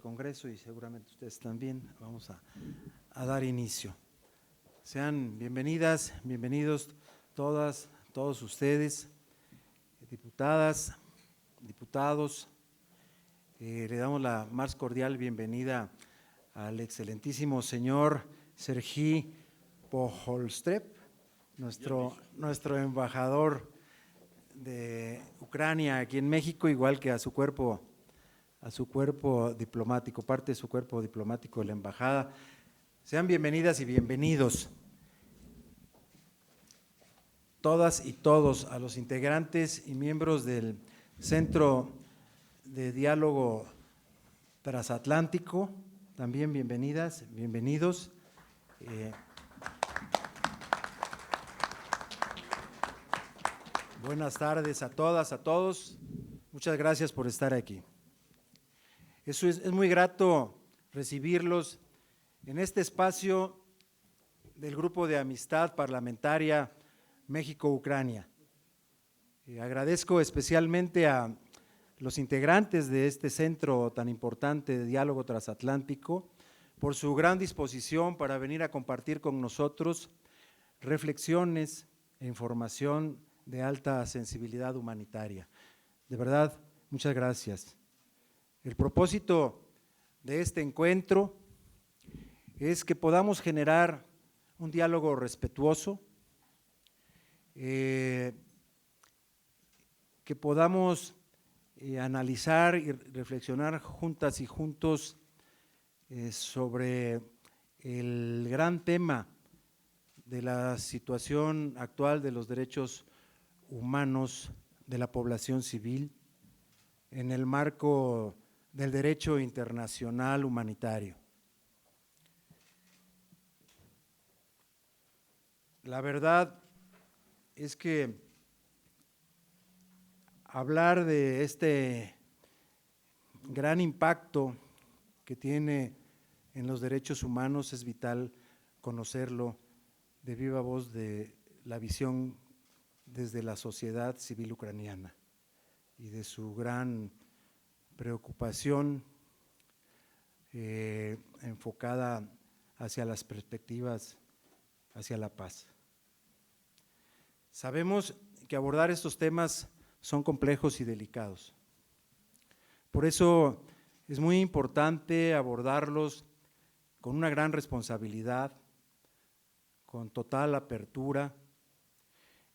Congreso y seguramente ustedes también. Vamos a dar inicio. Sean bienvenidas, bienvenidos todas, todos ustedes, diputadas, diputados. Le damos la más cordial bienvenida al excelentísimo señor Sergei Pojolstrev, nuestro embajador de Ucrania aquí en México, igual que a su cuerpo diplomático, parte de su cuerpo diplomático de la embajada. Sean bienvenidas y bienvenidos todas y todos a los integrantes y miembros del Centro de Diálogo Transatlántico. También bienvenidas, bienvenidos. Buenas tardes a todas, a todos. Muchas gracias por estar aquí. Es muy grato recibirlos en este espacio del Grupo de Amistad Parlamentaria México-Ucrania. Agradezco especialmente a los integrantes de este centro tan importante de diálogo transatlántico por su gran disposición para venir a compartir con nosotros reflexiones e información de alta sensibilidad humanitaria. De verdad, muchas gracias. El propósito de este encuentro es que podamos generar un diálogo respetuoso, que podamos analizar y reflexionar juntas y juntos sobre el gran tema de la situación actual de los derechos humanos de la población civil en el marco del derecho internacional humanitario. La verdad es que hablar de este gran impacto que tiene en los derechos humanos es vital conocerlo de viva voz de la visión desde la sociedad civil ucraniana y de su gran preocupación enfocada hacia las perspectivas, hacia la paz. Sabemos que abordar estos temas son complejos y delicados. Por eso es muy importante abordarlos con una gran responsabilidad, con total apertura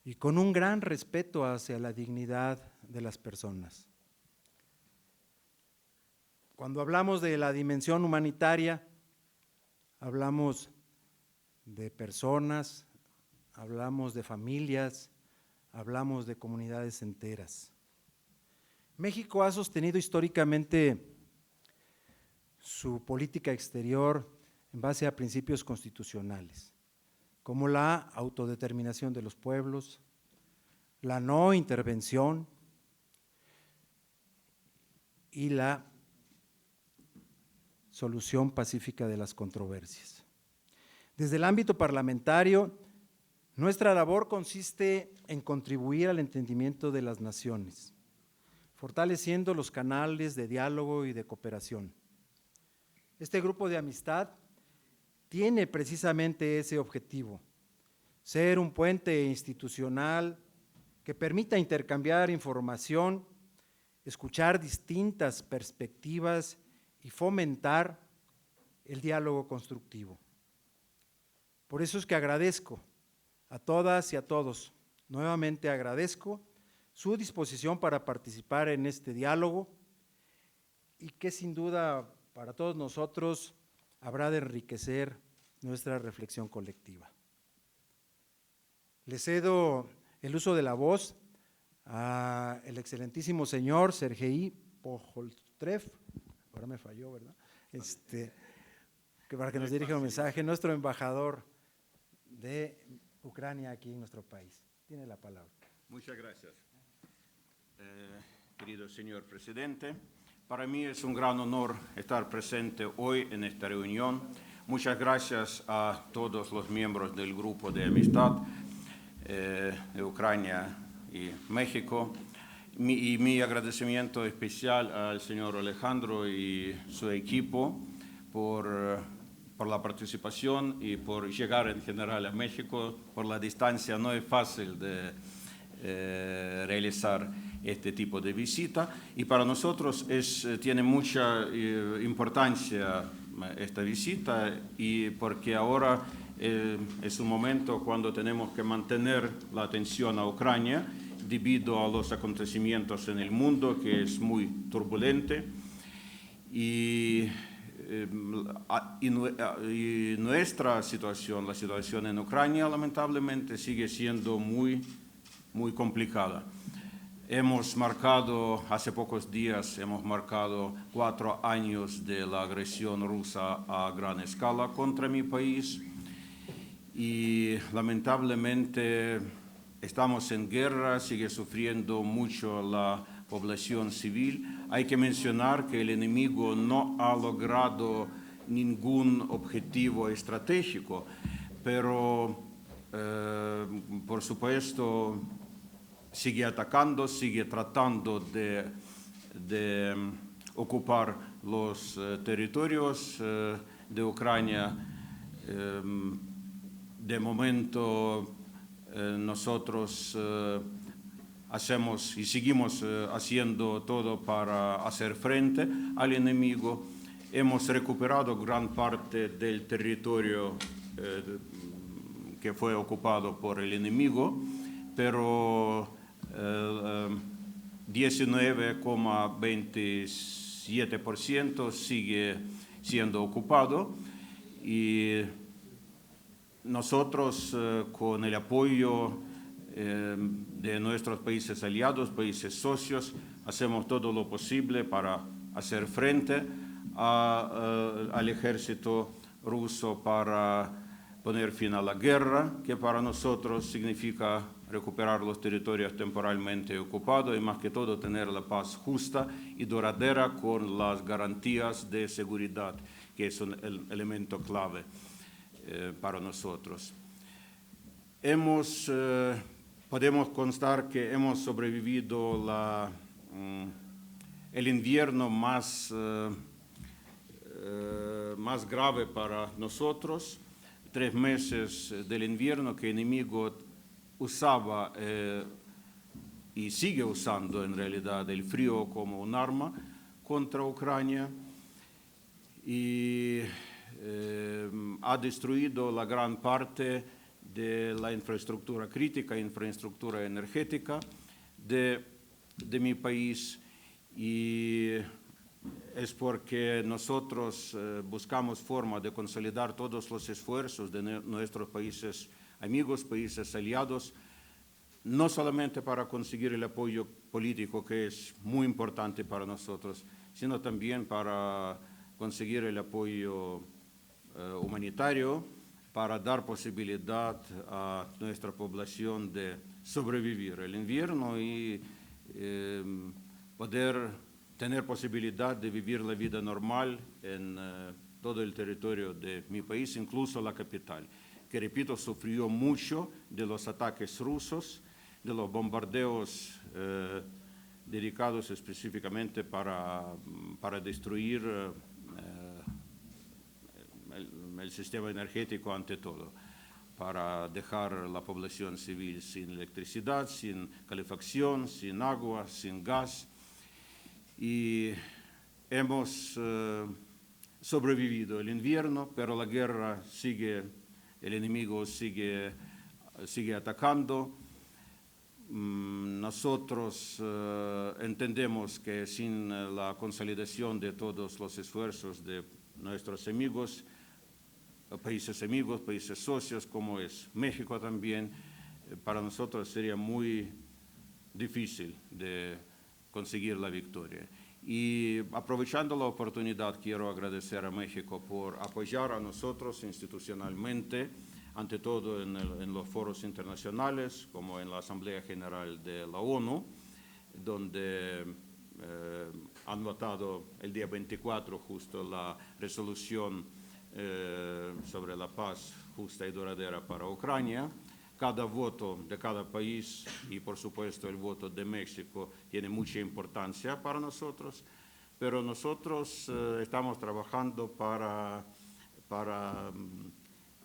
y con un gran respeto hacia la dignidad de las personas. Cuando hablamos de la dimensión humanitaria, hablamos de personas, hablamos de familias, hablamos de comunidades enteras. México ha sostenido históricamente su política exterior en base a principios constitucionales, como la autodeterminación de los pueblos, la no intervención y la solución pacífica de las controversias. Desde el ámbito parlamentario, nuestra labor consiste en contribuir al entendimiento de las naciones, fortaleciendo los canales de diálogo y de cooperación. Este grupo de amistad tiene precisamente ese objetivo, ser un puente institucional que permita intercambiar información, escuchar distintas perspectivas y fomentar el diálogo constructivo. Por eso es que agradezco a todas y a todos, nuevamente agradezco su disposición para participar en este diálogo y que sin duda para todos nosotros habrá de enriquecer nuestra reflexión colectiva. Le cedo el uso de la voz al excelentísimo señor Sergei Pojolstrev, ahora me falló, ¿verdad? Que para que nos dirija un mensaje, nuestro embajador de Ucrania aquí en nuestro país. Tiene la palabra. Muchas gracias, querido señor presidente. Para mí es un gran honor estar presente hoy en esta reunión. Muchas gracias a todos los miembros del Grupo de Amistad de Ucrania y México. mi agradecimiento especial al señor Alejandro y su equipo por la participación y por llegar en general a México. Por la distancia no es fácil de realizar este tipo de visita, y para nosotros tiene mucha importancia esta visita, y porque ahora es un momento cuando tenemos que mantener la atención a Ucrania debido a los acontecimientos en el mundo, que es muy turbulente, y nuestra situación, la situación en Ucrania, lamentablemente sigue siendo muy complicada. Hace pocos días hemos marcado 4 años de la agresión rusa a gran escala contra mi país, y lamentablemente estamos en guerra, sigue sufriendo mucho la población civil. Hay que mencionar que el enemigo no ha logrado ningún objetivo estratégico, pero por supuesto sigue atacando, sigue tratando de ocupar los territorios de Ucrania. De momento nosotros hacemos y seguimos haciendo todo para hacer frente al enemigo. Hemos recuperado gran parte del territorio que fue ocupado por el enemigo, pero 19,27% sigue siendo ocupado, y nosotros con el apoyo de nuestros países aliados, países socios, hacemos todo lo posible para hacer frente al ejército ruso, para poner fin a la guerra, que para nosotros significa recuperar los territorios temporalmente ocupados, y más que todo tener la paz justa y duradera con las garantías de seguridad, que es un elemento clave para nosotros. Podemos constar que hemos sobrevivido el invierno más grave para nosotros, 3 meses del invierno que el enemigo usaba y sigue usando en realidad el frío como un arma contra Ucrania, y ha destruido la gran parte de la infraestructura crítica, infraestructura energética de mi país, y es porque nosotros buscamos forma de consolidar todos los esfuerzos de nuestros países amigos, países aliados, no solamente para conseguir el apoyo político, que es muy importante para nosotros, sino también para conseguir el apoyo humanitario, para dar posibilidad a nuestra población de sobrevivir el invierno y poder tener posibilidad de vivir la vida normal en todo el territorio de mi país, incluso la capital, que, repito, sufrió mucho de los ataques rusos, de los bombardeos dedicados específicamente para destruir el sistema energético ante todo, para dejar la población civil sin electricidad, sin calefacción, sin agua, sin gas. Y hemos sobrevivido el invierno, pero la guerra sigue, el enemigo sigue atacando. Nosotros entendemos que sin la consolidación de todos los esfuerzos de nuestros amigos, países socios, como es México también, para nosotros sería muy difícil de conseguir la victoria. Y aprovechando la oportunidad, quiero agradecer a México por apoyar a nosotros institucionalmente, ante todo en los foros internacionales, como en la Asamblea General de la ONU, donde han votado el día 24 justo la resolución sobre la paz justa y duradera para Ucrania, cada voto de cada país y por supuesto el voto de México tiene mucha importancia para nosotros, pero nosotros estamos trabajando para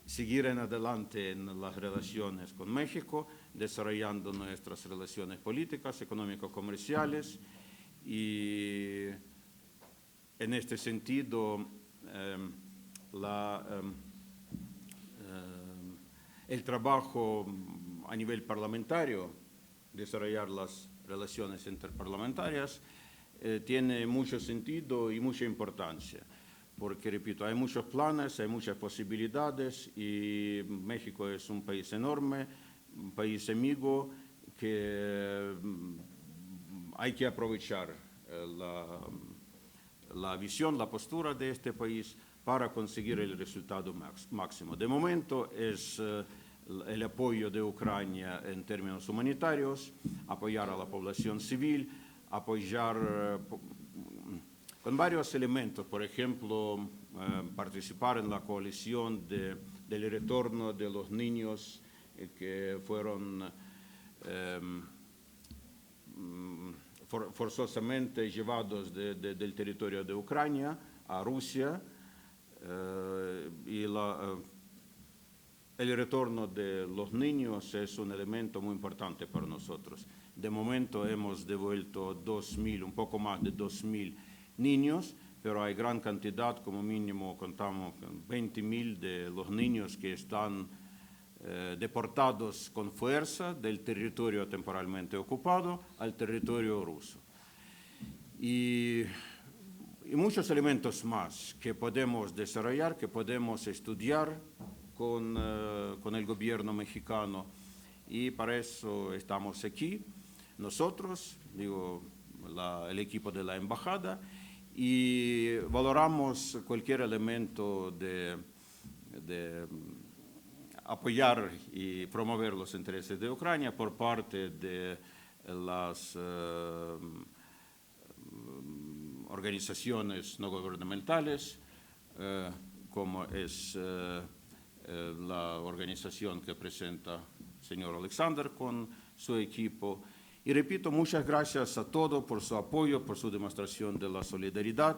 seguir en adelante en las relaciones con México, desarrollando nuestras relaciones políticas, económico-comerciales y en este sentido el trabajo a nivel parlamentario, desarrollar las relaciones interparlamentarias, tiene mucho sentido y mucha importancia, porque, repito, hay muchos planes, hay muchas posibilidades y México es un país enorme, un país amigo que hay que aprovechar la visión, la postura de este país para conseguir el resultado máximo. De momento es el apoyo de Ucrania en términos humanitarios, apoyar a la población civil, apoyar con varios elementos, por ejemplo, participar en la coalición del retorno de los niños que fueron forzosamente llevados del territorio de Ucrania a Rusia, y el retorno de los niños es un elemento muy importante para nosotros. De momento hemos devuelto 2.000, un poco más de 2.000 niños, pero hay gran cantidad, como mínimo contamos con 20.000 de los niños que están deportados con fuerza del territorio temporalmente ocupado al territorio ruso. Y muchos elementos más que podemos desarrollar, que podemos estudiar con el gobierno mexicano, y para eso estamos aquí nosotros, digo, el equipo de la embajada, y valoramos cualquier elemento de apoyar y promover los intereses de Ucrania por parte de las organizaciones no gubernamentales, como es la organización que presenta el señor Alexander con su equipo. Y repito, muchas gracias a todos por su apoyo, por su demostración de la solidaridad.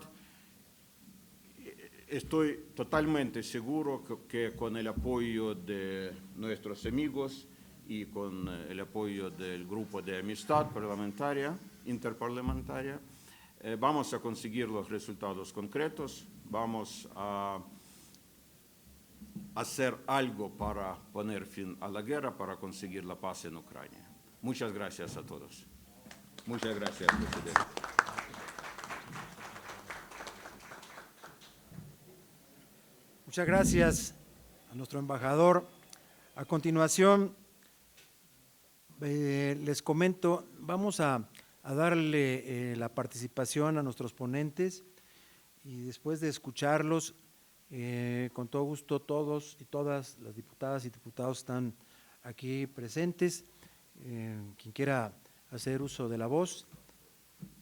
Estoy totalmente seguro que con el apoyo de nuestros amigos y con el apoyo del grupo de amistad parlamentaria, interparlamentaria, vamos a conseguir los resultados concretos, vamos a hacer algo para poner fin a la guerra, para conseguir la paz en Ucrania. Muchas gracias a todos. Muchas gracias, presidente. Muchas gracias a nuestro embajador. A continuación, les comento, vamos a darle la participación a nuestros ponentes, y después de escucharlos, con todo gusto, todos y todas las diputadas y diputados están aquí presentes. Quien quiera hacer uso de la voz,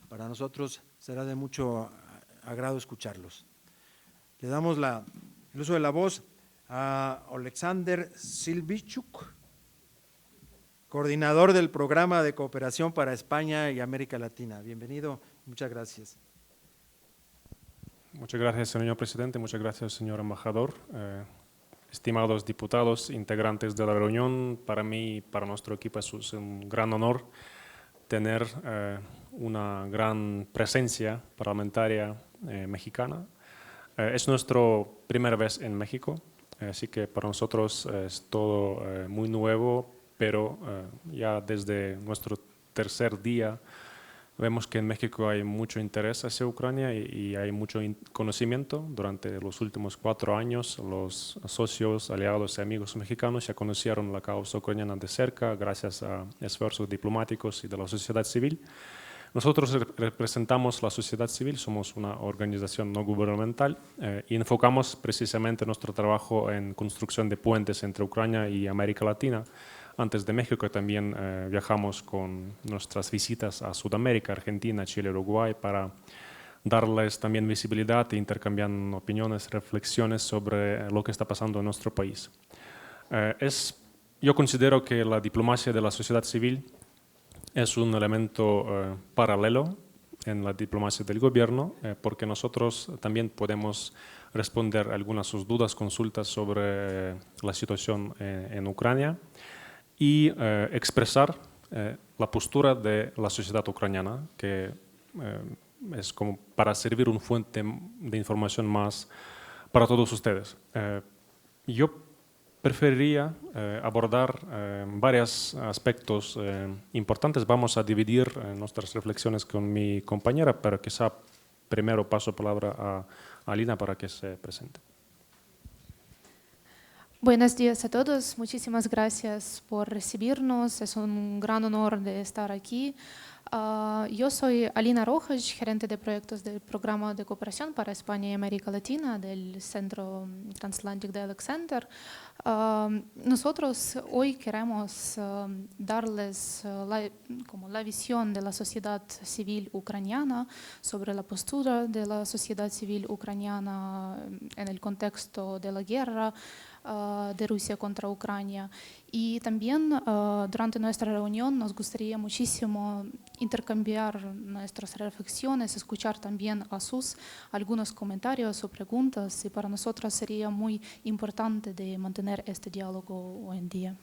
para nosotros será de mucho agrado escucharlos. Le damos el uso de la voz a Alexander Silvichuk, coordinador del Programa de Cooperación para España y América Latina. Bienvenido, muchas gracias. Muchas gracias, señor presidente, muchas gracias, señor embajador. Estimados diputados, integrantes de la reunión, para mí y para nuestro equipo es un gran honor tener una gran presencia parlamentaria mexicana. Es nuestra primera vez en México, así que para nosotros es todo muy nuevo, pero ya desde nuestro tercer día vemos que en México hay mucho interés hacia Ucrania y hay mucho conocimiento. Durante los últimos 4 años, los socios, aliados y amigos mexicanos ya conocieron la causa ucraniana de cerca gracias a esfuerzos diplomáticos y de la sociedad civil. Nosotros representamos la sociedad civil, somos una organización no gubernamental y enfocamos precisamente nuestro trabajo en construcción de puentes entre Ucrania y América Latina. Antes de México también viajamos con nuestras visitas a Sudamérica, Argentina, Chile, Uruguay, para darles también visibilidad e intercambiar opiniones, reflexiones sobre lo que está pasando en nuestro país. Es Yo considero que la diplomacia de la sociedad civil es un elemento paralelo en la diplomacia del gobierno, porque nosotros también podemos responder algunas sus dudas, consultas sobre la situación en Ucrania y expresar la postura de la sociedad ucraniana, que es como para servir una fuente de información más para todos ustedes. Yo preferiría abordar varios aspectos importantes. Vamos a dividir nuestras reflexiones con mi compañera, pero quizá primero paso palabra a Alina para que se presente. Buenos días a todos. Muchísimas gracias por recibirnos. Es un gran honor de estar aquí. Yo soy Alina Rojas, gerente de proyectos del Programa de Cooperación para España y América Latina del Centro Transatlantic Dialogue Center. Nosotros hoy queremos darles la visión de la sociedad civil ucraniana sobre la postura de la sociedad civil ucraniana en el contexto de la guerra de Rusia contra Ucrania. Y también durante nuestra reunión nos gustaría muchísimo intercambiar nuestras reflexiones, escuchar también a sus algunos comentarios o preguntas, y para nosotros sería muy importante de mantener este diálogo hoy en día.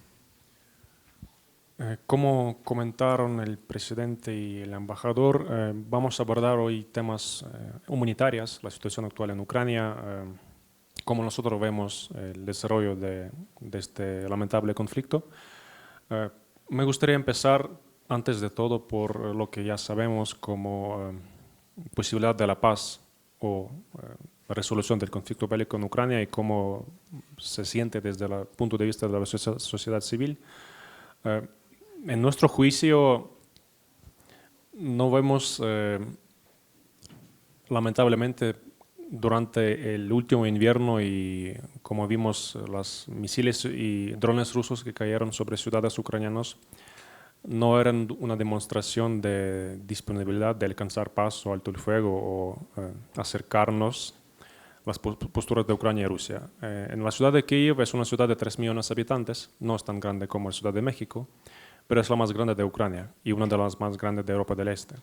Como comentaron el presidente y el embajador, vamos a abordar hoy temas humanitarios, la situación actual en Ucrania, cómo nosotros vemos el desarrollo de este lamentable conflicto. Me gustaría empezar, antes de todo, por lo que ya sabemos como posibilidad de la paz o la resolución del conflicto bélico en Ucrania y cómo se siente desde el punto de vista de la sociedad civil. En nuestro juicio, no vemos, lamentablemente, durante el último invierno y como vimos los misiles y drones rusos que cayeron sobre ciudades ucranianas, no eran una demostración de disponibilidad de alcanzar paz o alto el fuego o acercarnos las posturas de Ucrania y Rusia. En la ciudad de Kiev es una ciudad de 3 millones de habitantes, no es tan grande como la Ciudad de México, pero es la más grande de Ucrania y una de las más grandes de Europa del Este.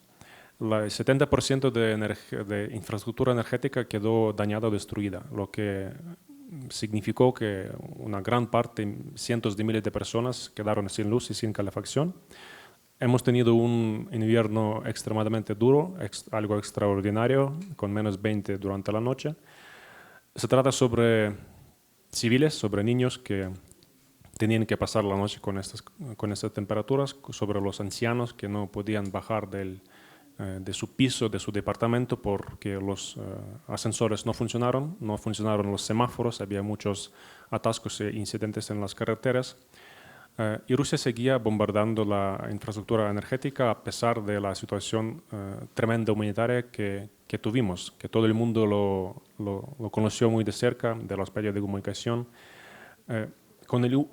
El 70% de infraestructura energética quedó dañada o destruida, lo que significó que una gran parte, cientos de miles de personas, quedaron sin luz y sin calefacción. Hemos tenido un invierno extremadamente duro, algo extraordinario, con menos 20 durante la noche. Se trata sobre civiles, sobre niños que tenían que pasar la noche con estas temperaturas, sobre los ancianos que no podían bajar de su piso, de su departamento, porque los ascensores no funcionaron los semáforos, había muchos atascos e incidentes en las carreteras. Y Rusia seguía bombardeando la infraestructura energética a pesar de la situación tremenda humanitaria que tuvimos, que todo el mundo lo conoció muy de cerca, de los medios de comunicación, con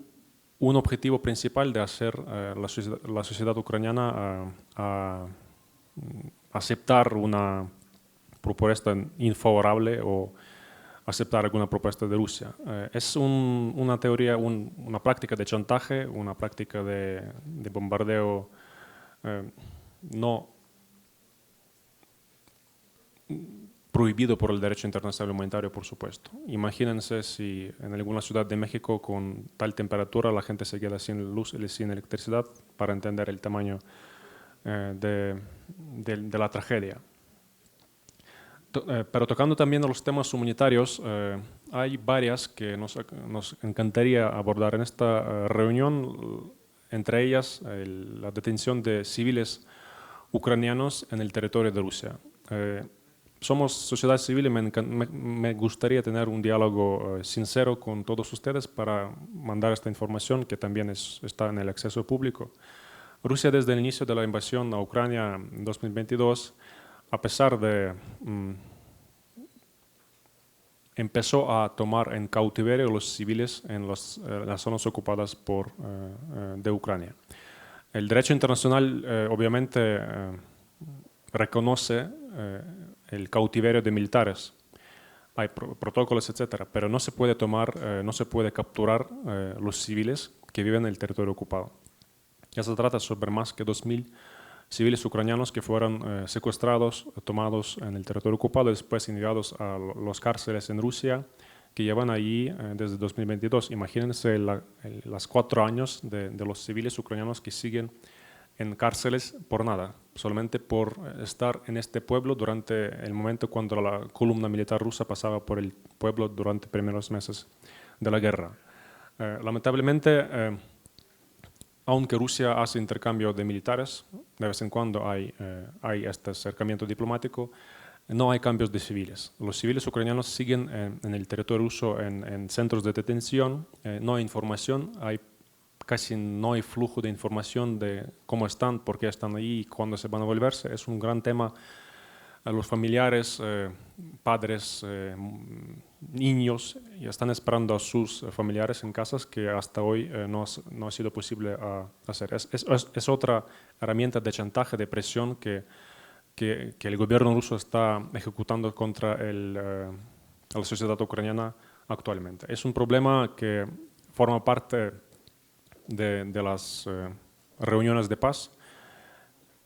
un objetivo principal de hacer la sociedad ucraniana a aceptar una propuesta infavorable o aceptar alguna propuesta de Rusia. Es una teoría, una práctica de chantaje, una práctica de bombardeo no prohibido por el derecho internacional humanitario, por supuesto. Imagínense si en alguna ciudad de México con tal temperatura la gente se queda sin luz y sin electricidad, para entender el tamaño de la tragedia. Pero tocando también a los temas humanitarios, hay varias que nos encantaría abordar en esta reunión, entre ellas la detención de civiles ucranianos en el territorio de Rusia. Somos sociedad civil y me gustaría tener un diálogo sincero con todos ustedes para mandar esta información que también está en el acceso público. Rusia, desde el inicio de la invasión a Ucrania en 2022, a pesar de empezó a tomar en cautiverio a los civiles en las zonas ocupadas de Ucrania. El derecho internacional obviamente reconoce el cautiverio de militares, hay protocolos, etcétera, pero no se puede no se puede capturar los civiles que viven en el territorio ocupado. Ya se trata sobre más que 2.000 civiles ucranianos que fueron secuestrados, tomados en el territorio ocupado y después enviados a las cárceles en Rusia, que llevan allí desde 2022. Imagínense los 4 años de los civiles ucranianos que siguen en cárceles por nada, solamente por estar en este pueblo durante el momento cuando la columna militar rusa pasaba por el pueblo durante los primeros meses de la guerra. Lamentablemente, aunque Rusia hace intercambio de militares, de vez en cuando hay este acercamiento diplomático, no hay cambios de civiles. Los civiles ucranianos siguen en el territorio ruso en centros de detención, no hay información, casi no hay flujo de información de cómo están, por qué están ahí y cuándo se van a volverse. Es un gran tema. Los familiares, padres, niños, ya están esperando a sus familiares en casas que hasta hoy no ha sido posible hacer. Es otra herramienta de chantaje, de presión que el gobierno ruso está ejecutando contra la sociedad ucraniana actualmente. Es un problema que forma parte de las reuniones de paz,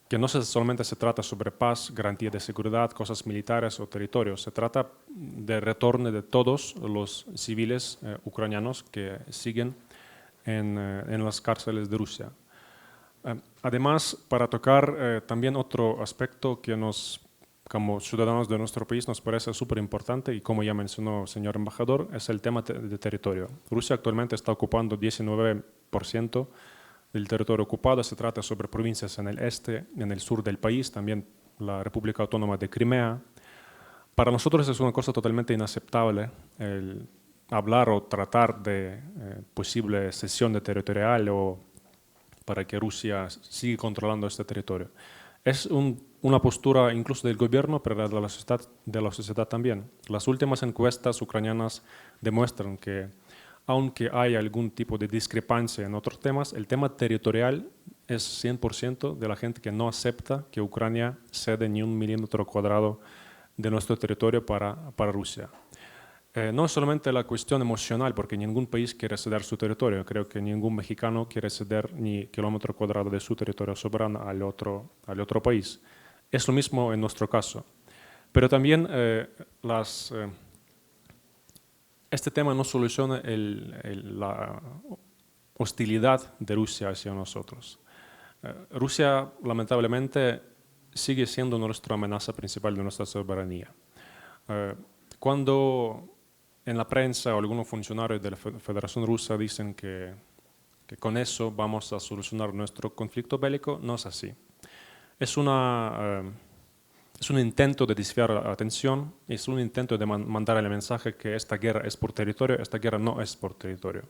que no solamente se trata sobre paz, garantía de seguridad, cosas militares o territorios, se trata de retorno de todos los civiles ucranianos que siguen en las cárceles de Rusia. Además, para tocar también otro aspecto que como ciudadanos de nuestro país nos parece súper importante y como ya mencionó el señor embajador, es el tema de territorio. Rusia actualmente está ocupando 19% del territorio ocupado. Se trata sobre provincias en el este, en el sur del país, también la República Autónoma de Crimea. Para nosotros es una cosa totalmente inaceptable el hablar o tratar de posible cesión de territorial o para que Rusia siga controlando este territorio. Es una postura incluso del gobierno, pero de la sociedad también. Las últimas encuestas ucranianas demuestran que, aunque hay algún tipo de discrepancia en otros temas, el tema territorial es 100% de la gente que no acepta que Ucrania cede ni 1 milímetro cuadrado de nuestro territorio para Rusia. No es solamente la cuestión emocional, porque ningún país quiere ceder su territorio. Creo que ningún mexicano quiere ceder ni kilómetro cuadrado de su territorio soberano al otro país. Es lo mismo en nuestro caso. Pero también este tema no soluciona la hostilidad de Rusia hacia nosotros. Rusia, lamentablemente, sigue siendo nuestra amenaza principal de nuestra soberanía. Cuando en la prensa o algunos funcionarios de la Federación Rusa dicen que con eso vamos a solucionar nuestro conflicto bélico, no es así. Es un intento de desviar la atención, es un intento de mandar el mensaje que esta guerra es por territorio, esta guerra no es por territorio.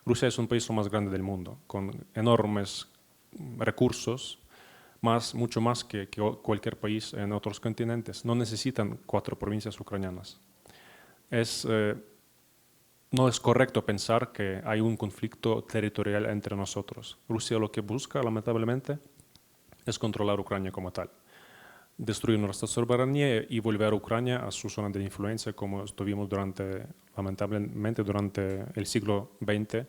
Rusia es un país lo más grande del mundo, con enormes recursos, mucho más que cualquier país en otros continentes. No necesitan 4 provincias ucranianas. No es correcto pensar que hay un conflicto territorial entre nosotros. Rusia lo que busca, lamentablemente, es controlar Ucrania como tal, destruir nuestra soberanía y volver a Ucrania a su zona de influencia como estuvimos lamentablemente durante el siglo XX,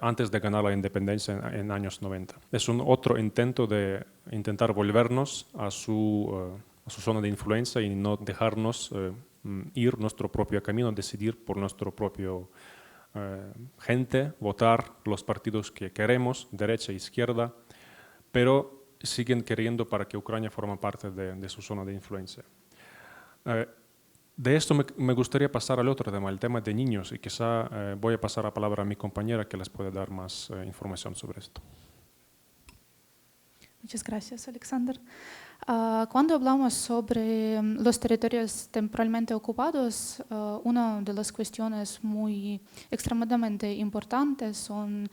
antes de ganar la independencia en años 90. Es un otro intento de intentar volvernos a su zona de influencia y no dejarnos ir nuestro propio camino, decidir por nuestro propio gente, votar los partidos que queremos, derecha e izquierda, pero siguen queriendo para que Ucrania forme parte de su zona de influencia. De esto me gustaría pasar al otro tema, el tema de niños, y quizá voy a pasar la palabra a mi compañera que les puede dar más información sobre esto. Muchas gracias, Alexander. Cuando hablamos sobre los territorios temporalmente ocupados, una de las cuestiones muy extremadamente importantes son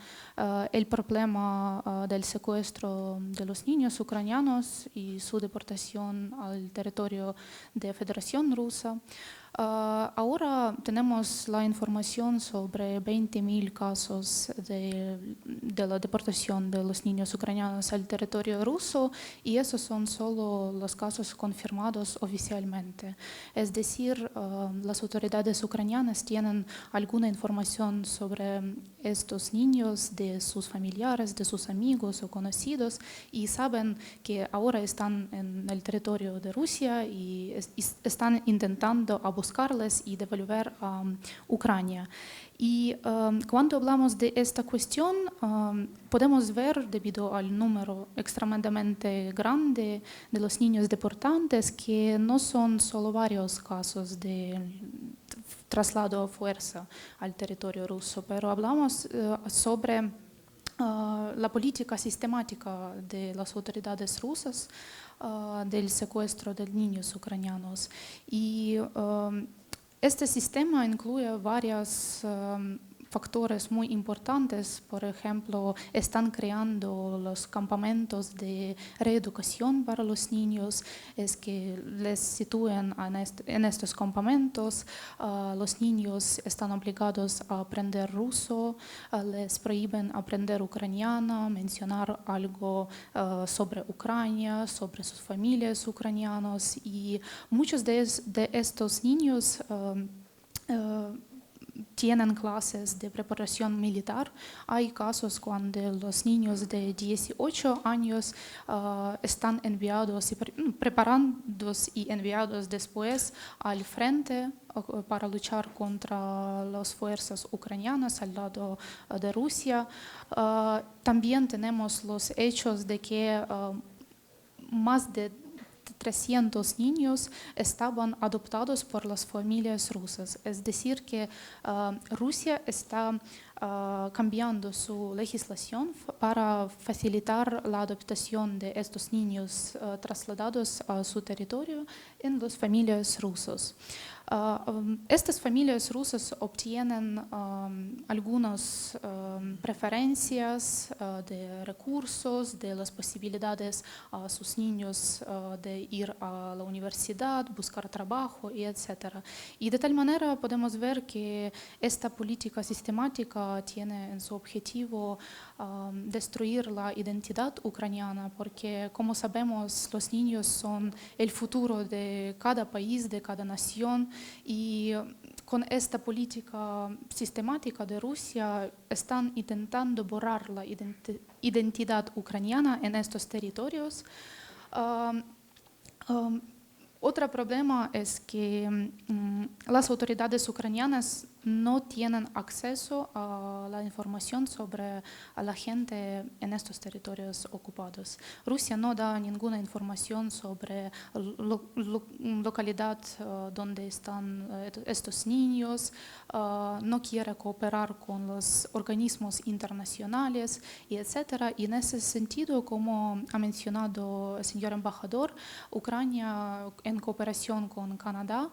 el problema del secuestro de los niños ucranianos y su deportación al territorio de Federación Rusa. Ahora tenemos la información sobre 20.000 casos de la deportación de los niños ucranianos al territorio ruso y esos son solo los casos confirmados oficialmente. Es decir, las autoridades ucranianas tienen alguna información sobre estos niños de sus familiares, de sus amigos o conocidos y saben que ahora están en el territorio de Rusia y están intentando buscarles y devolver a Ucrania. Y cuando hablamos de esta cuestión, podemos ver, debido al número extremadamente grande de los niños deportantes, que no son solo varios casos de traslado a fuerza al territorio ruso, pero hablamos sobre la política sistemática de las autoridades rusas del secuestro de niños ucranianos. Y este sistema incluye varios factores muy importantes. Por ejemplo, están creando los campamentos de reeducación para los niños, es que les sitúen en estos campamentos. Los niños están obligados a aprender ruso, les prohíben aprender ucraniano, mencionar algo sobre Ucrania, sobre sus familias ucranianos, y muchos de estos niños tienen clases de preparación militar. Hay casos cuando los niños de 18 años están enviados y preparados y enviados después al frente para luchar contra las fuerzas ucranianas al lado de Rusia. También tenemos los hechos de que más de 300 niños estaban adoptados por las familias rusas. Es decir, que Rusia está cambiando su legislación para facilitar la adopción de estos niños trasladados a su territorio en las familias rusas. Estas familias rusas obtienen algunas preferencias de recursos, de las posibilidades a sus niños de ir a la universidad, buscar trabajo, y etc. Y de tal manera podemos ver que esta política sistemática tiene en su objetivo destruir la identidad ucraniana, porque como sabemos, los niños son el futuro de cada país, de cada nación. Y con esta política sistemática de Rusia están intentando borrar la identidad ucraniana en estos territorios. Otro problema es que las autoridades ucranianas no tienen acceso a la información sobre a la gente en estos territorios ocupados. Rusia no da ninguna información sobre la localidad donde están estos niños, no quiere cooperar con los organismos internacionales, y etc. Y en ese sentido, como ha mencionado el señor embajador, Ucrania, en cooperación con Canadá,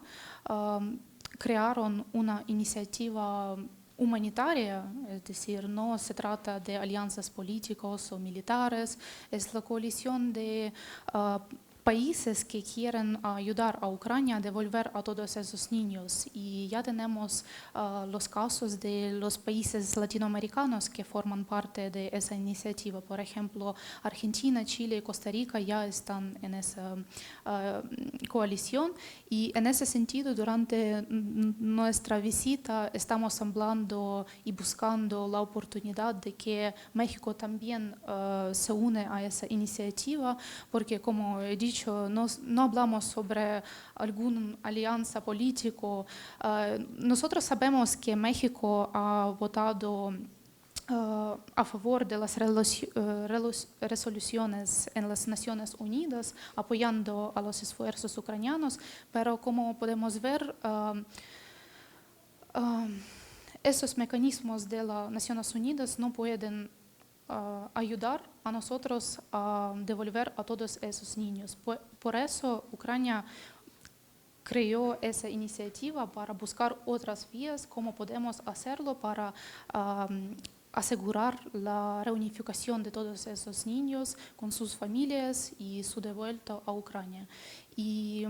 crearon una iniciativa humanitaria, es decir, no se trata de alianzas políticas o militares, es la coalición de países que quieren ayudar a Ucrania a devolver a todos esos niños. Y ya tenemos los casos de los países latinoamericanos que forman parte de esa iniciativa. Por ejemplo, Argentina, Chile y Costa Rica ya están en esa coalición. Y en ese sentido, durante nuestra visita estamos hablando y buscando la oportunidad de que México también se une a esa iniciativa, porque como he dicho, no hablamos sobre alguna alianza política. Nosotros sabemos que México ha votado a favor de las resoluciones en las Naciones Unidas apoyando a los esfuerzos ucranianos, pero como podemos ver, esos mecanismos de las Naciones Unidas no pueden ayudar a nosotros a devolver a todos esos niños. Por eso Ucrania creó esa iniciativa para buscar otras vías, cómo podemos hacerlo para asegurar la reunificación de todos esos niños con sus familias y su devuelta a Ucrania. Y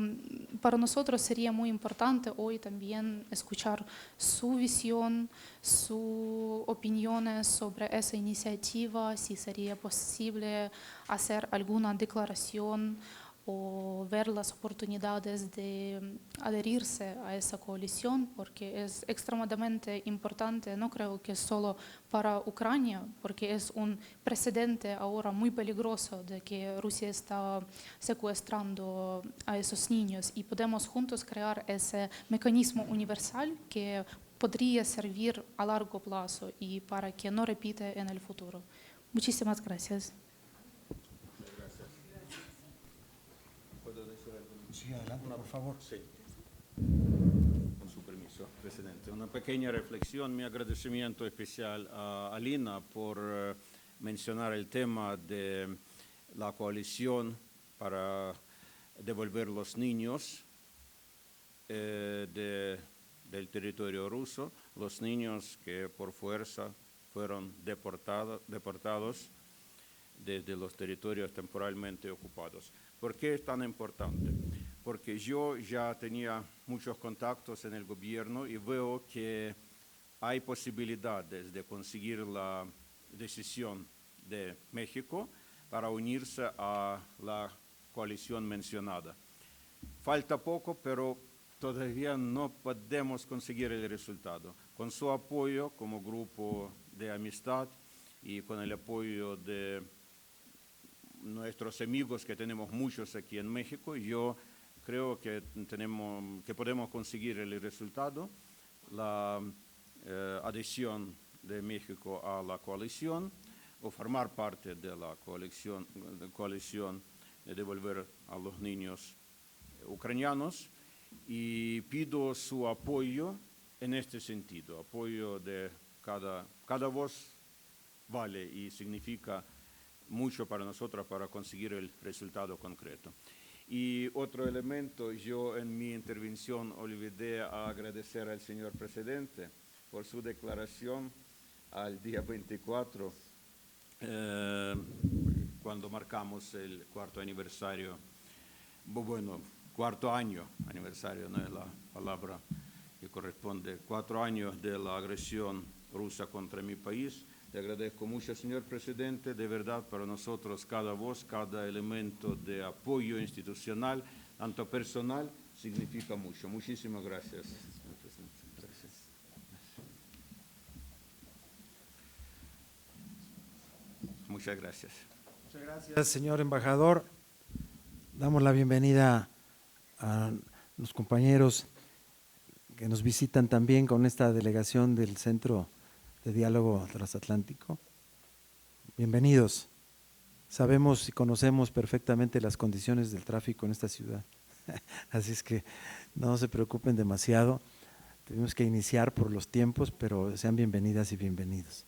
para nosotros sería muy importante hoy también escuchar su visión, sus opiniones sobre esa iniciativa, si sería posible hacer alguna declaración o ver las oportunidades de adherirse a esa coalición, porque es extremadamente importante, no creo que solo para Ucrania, porque es un precedente ahora muy peligroso de que Rusia está secuestrando a esos niños y podemos juntos crear ese mecanismo universal que podría servir a largo plazo y para que no repite en el futuro. Muchísimas gracias. Sí, adelante, por favor. Sí. Con su permiso, presidente. Una pequeña reflexión, mi agradecimiento especial a Alina por mencionar el tema de la coalición para devolver los niños del territorio ruso, los niños que por fuerza fueron deportados desde los territorios temporalmente ocupados. ¿Por qué es tan importante? Porque yo ya tenía muchos contactos en el gobierno y veo que hay posibilidades de conseguir la decisión de México para unirse a la coalición mencionada. Falta poco, pero todavía no podemos conseguir el resultado. Con su apoyo como grupo de amistad y con el apoyo de nuestros amigos, que tenemos muchos aquí en México, yo creo que podemos conseguir el resultado, la adhesión de México a la coalición o formar parte de la coalición de devolver a los niños ucranianos, y pido su apoyo en este sentido. Apoyo de cada voz vale y significa mucho para nosotros para conseguir el resultado concreto. Y otro elemento, yo en mi intervención olvidé agradecer al señor presidente por su declaración al día 24, cuando marcamos el cuarto aniversario, cuarto año aniversario, no es la palabra que corresponde, 4 años de la agresión rusa contra mi país. Le agradezco mucho, señor presidente. De verdad, para nosotros cada voz, cada elemento de apoyo institucional, tanto personal, significa mucho. Muchísimas gracias, señor presidente. Gracias. Muchas gracias. Muchas gracias, señor embajador. Damos la bienvenida a los compañeros que nos visitan también con esta delegación del Centro de Diálogo Transatlántico. Bienvenidos. Sabemos y conocemos perfectamente las condiciones del tráfico en esta ciudad, así es que no se preocupen demasiado. Tenemos que iniciar por los tiempos, pero sean bienvenidas y bienvenidos.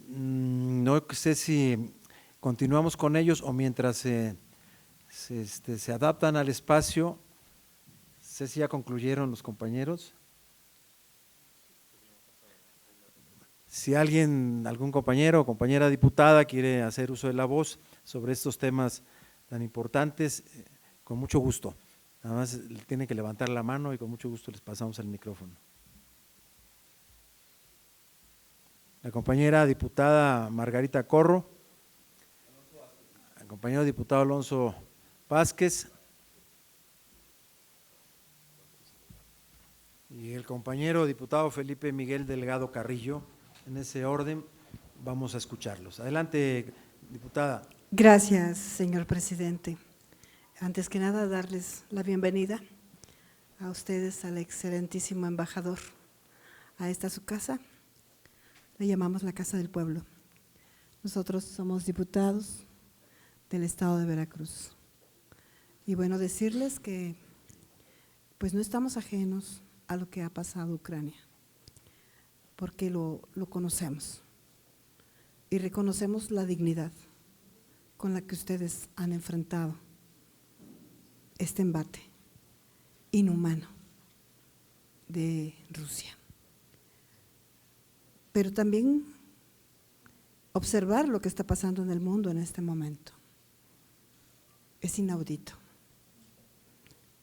No sé si continuamos con ellos o mientras se adaptan al espacio. No sé si ya concluyeron los compañeros. Si algún compañero o compañera diputada quiere hacer uso de la voz sobre estos temas tan importantes, con mucho gusto. Nada más tienen que levantar la mano y con mucho gusto les pasamos el micrófono. La compañera diputada Margarita Corro, el compañero diputado Alonso Vázquez y el compañero diputado Felipe Miguel Delgado Carrillo. En ese orden vamos a escucharlos. Adelante, diputada. Gracias, señor presidente. Antes que nada, darles la bienvenida a ustedes, al excelentísimo embajador, a esta su casa. Le llamamos la Casa del Pueblo. Nosotros somos diputados del estado de Veracruz. Y bueno, decirles que pues no estamos ajenos a lo que ha pasado en Ucrania, porque lo conocemos y reconocemos la dignidad con la que ustedes han enfrentado este embate inhumano de Rusia. Pero también observar lo que está pasando en el mundo en este momento. Es inaudito.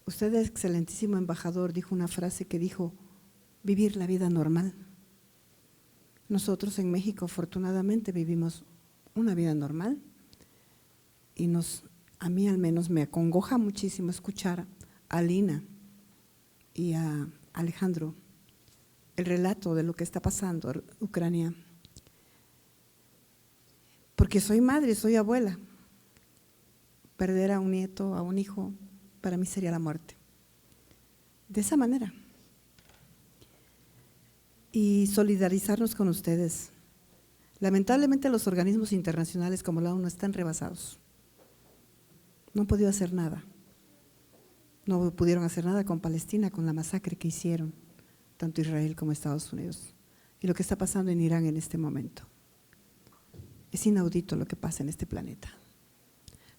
Usted, excelentísimo embajador, dijo una frase que dijo, vivir la vida normal. Nosotros en México afortunadamente vivimos una vida normal y a mí al menos me acongoja muchísimo escuchar a Lina y a Alejandro el relato de lo que está pasando en Ucrania. Porque soy madre, soy abuela. Perder a un nieto, a un hijo, para mí sería la muerte. De esa manera. Y solidarizarnos con ustedes. Lamentablemente los organismos internacionales como la ONU están rebasados. No han podido hacer nada. No pudieron hacer nada con Palestina, con la masacre que hicieron, tanto Israel como Estados Unidos. Y lo que está pasando en Irán en este momento. Es inaudito lo que pasa en este planeta.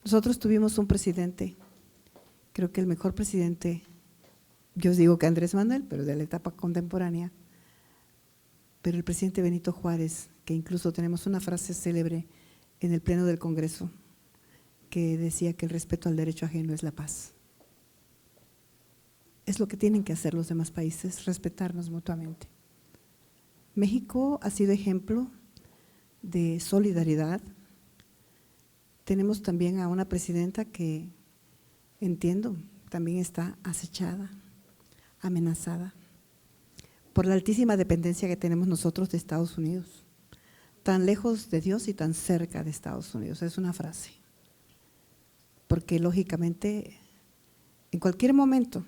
Nosotros tuvimos un presidente, creo que el mejor presidente, yo digo que Andrés Manuel, pero de la etapa contemporánea, pero el presidente Benito Juárez, que incluso tenemos una frase célebre en el Pleno del Congreso, que decía que el respeto al derecho ajeno es la paz. Es lo que tienen que hacer los demás países, respetarnos mutuamente. México ha sido ejemplo de solidaridad. Tenemos también a una presidenta que, entiendo, también está acechada, amenazada, por la altísima dependencia que tenemos nosotros de Estados Unidos. Tan lejos de Dios y tan cerca de Estados Unidos, es una frase. Porque lógicamente, en cualquier momento,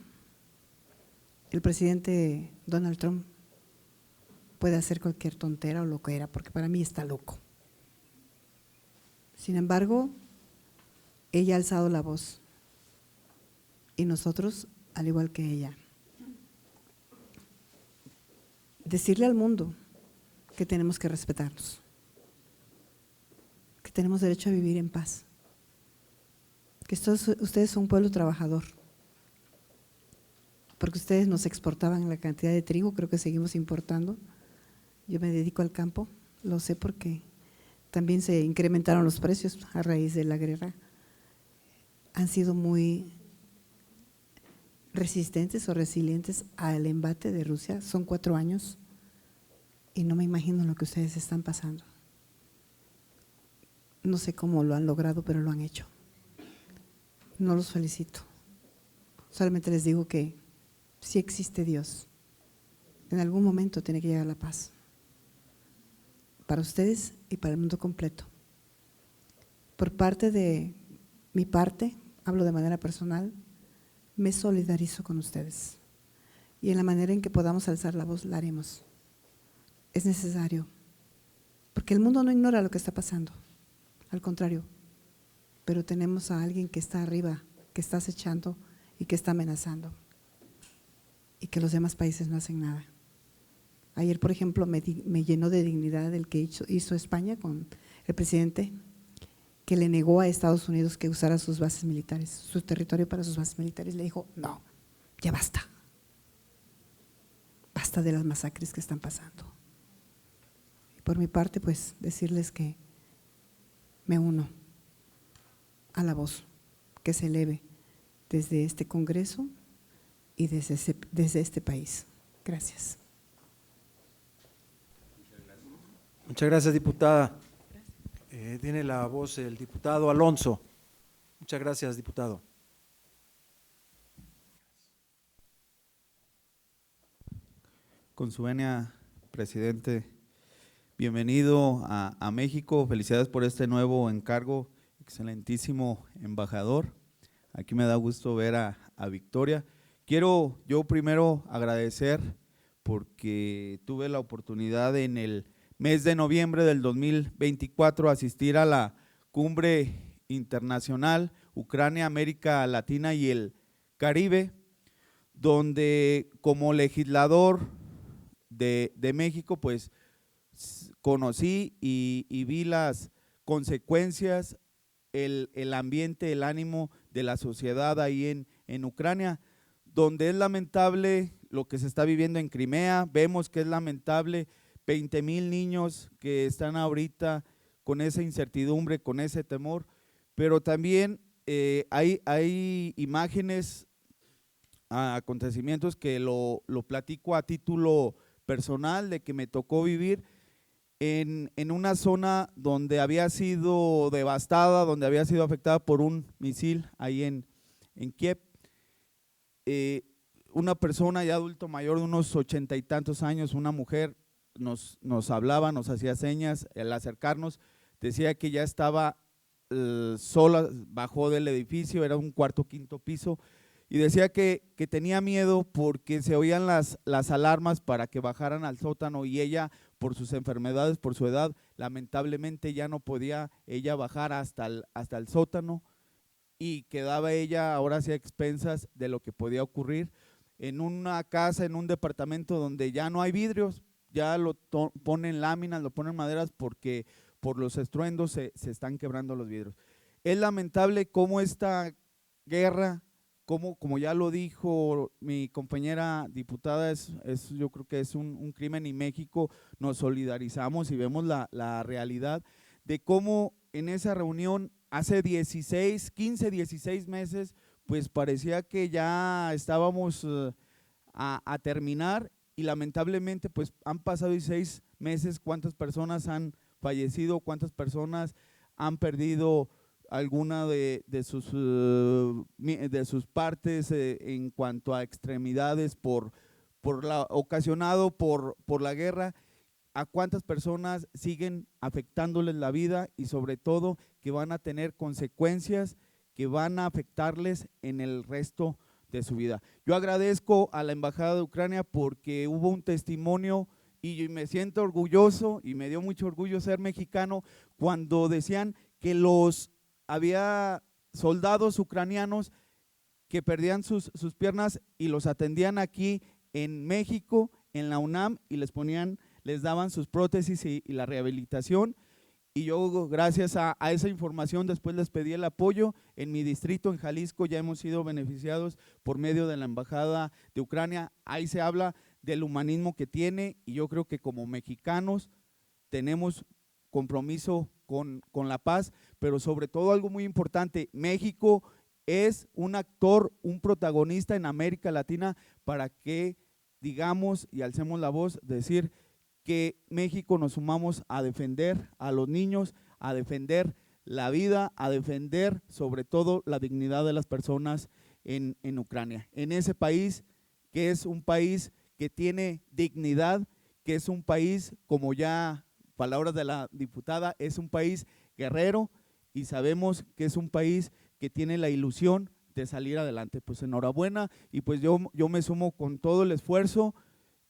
el presidente Donald Trump puede hacer cualquier tontera o loquera, porque para mí está loco. Sin embargo, ella ha alzado la voz y nosotros, al igual que ella, decirle al mundo que tenemos que respetarnos, que tenemos derecho a vivir en paz, que ustedes son un pueblo trabajador, porque ustedes nos exportaban la cantidad de trigo, creo que seguimos importando. Yo me dedico al campo, lo sé porque también se incrementaron los precios a raíz de la guerra. Han sido muy resistentes o resilientes al embate de Rusia, son 4 años y no me imagino lo que ustedes están pasando. No sé cómo lo han logrado, pero lo han hecho. No los felicito, solamente les digo que si existe Dios, en algún momento tiene que llegar la paz, para ustedes y para el mundo completo. Por parte de mi parte, hablo de manera personal, me solidarizo con ustedes y en la manera en que podamos alzar la voz la haremos. Es necesario, porque el mundo no ignora lo que está pasando, al contrario, pero tenemos a alguien que está arriba, que está acechando y que está amenazando y que los demás países no hacen nada. Ayer, por ejemplo, me llenó de dignidad el que hizo España con el presidente, que le negó a Estados Unidos que usara sus bases militares, su territorio para sus bases militares. Le dijo, no, ya basta. Basta de las masacres que están pasando. Y por mi parte, pues, decirles que me uno a la voz que se eleve desde este Congreso y desde este país. Gracias. Muchas gracias, diputada. Tiene la voz el diputado Alonso. Muchas gracias, diputado. Con su venia, presidente, bienvenido a México. Felicidades por este nuevo encargo, excelentísimo embajador. Aquí me da gusto ver a Victoria. Quiero yo primero agradecer porque tuve la oportunidad en el mes de noviembre del 2024 asistir a la Cumbre Internacional Ucrania, América Latina y el Caribe, donde como legislador de México pues conocí y vi las consecuencias, el ambiente, el ánimo de la sociedad ahí en Ucrania, donde es lamentable lo que se está viviendo en Crimea. Vemos que es lamentable, 20,000 niños que están ahorita con esa incertidumbre, con ese temor, pero también hay imágenes, acontecimientos que lo platico a título personal, de que me tocó vivir en una zona donde había sido devastada, donde había sido afectada por un misil ahí en Kiev. Una persona ya adulto mayor de unos 80 y tantos años, una mujer, nos hablaba, nos hacía señas. Al acercarnos decía que ya estaba sola, bajó del edificio, era un cuarto, quinto piso, y decía que tenía miedo porque se oían las alarmas para que bajaran al sótano, y ella, por sus enfermedades, por su edad, lamentablemente ya no podía ella bajar hasta el sótano, y quedaba ella ahora sí a expensas de lo que podía ocurrir en una casa, en un departamento donde ya no hay vidrios, ya lo ponen láminas, lo ponen maderas, porque por los estruendos se están quebrando los vidrios. Es lamentable cómo esta guerra, como ya lo dijo mi compañera diputada, yo creo que es un crimen, y México nos solidarizamos y vemos la realidad de cómo en esa reunión hace 15, 16 meses, pues parecía que ya estábamos a terminar, y lamentablemente pues han pasado 16 meses. ¿Cuántas personas han fallecido? ¿Cuántas personas han perdido alguna de sus partes en cuanto a extremidades ocasionado por la guerra? ¿A cuántas personas siguen afectándoles la vida, y sobre todo que van a tener consecuencias que van a afectarles en el resto de su vida? Yo agradezco a la Embajada de Ucrania porque hubo un testimonio, y me siento orgulloso, y me dio mucho orgullo ser mexicano, cuando decían que había soldados ucranianos que perdían sus piernas y los atendían aquí en México, en la UNAM, y les daban sus prótesis y la rehabilitación. Y yo, gracias a esa información, después les pedí el apoyo. En mi distrito, en Jalisco, ya hemos sido beneficiados por medio de la Embajada de Ucrania. Ahí se habla del humanismo que tiene, y yo creo que como mexicanos tenemos compromiso con la paz, pero sobre todo algo muy importante: México es un actor, un protagonista en América Latina, para que digamos y alcemos la voz, decir que México nos sumamos a defender a los niños, a defender la vida, a defender sobre todo la dignidad de las personas en Ucrania, en ese país que es un país que tiene dignidad, que es un país, como ya palabras de la diputada, es un país guerrero, y sabemos que es un país que tiene la ilusión de salir adelante. Pues enhorabuena, y pues yo me sumo con todo el esfuerzo,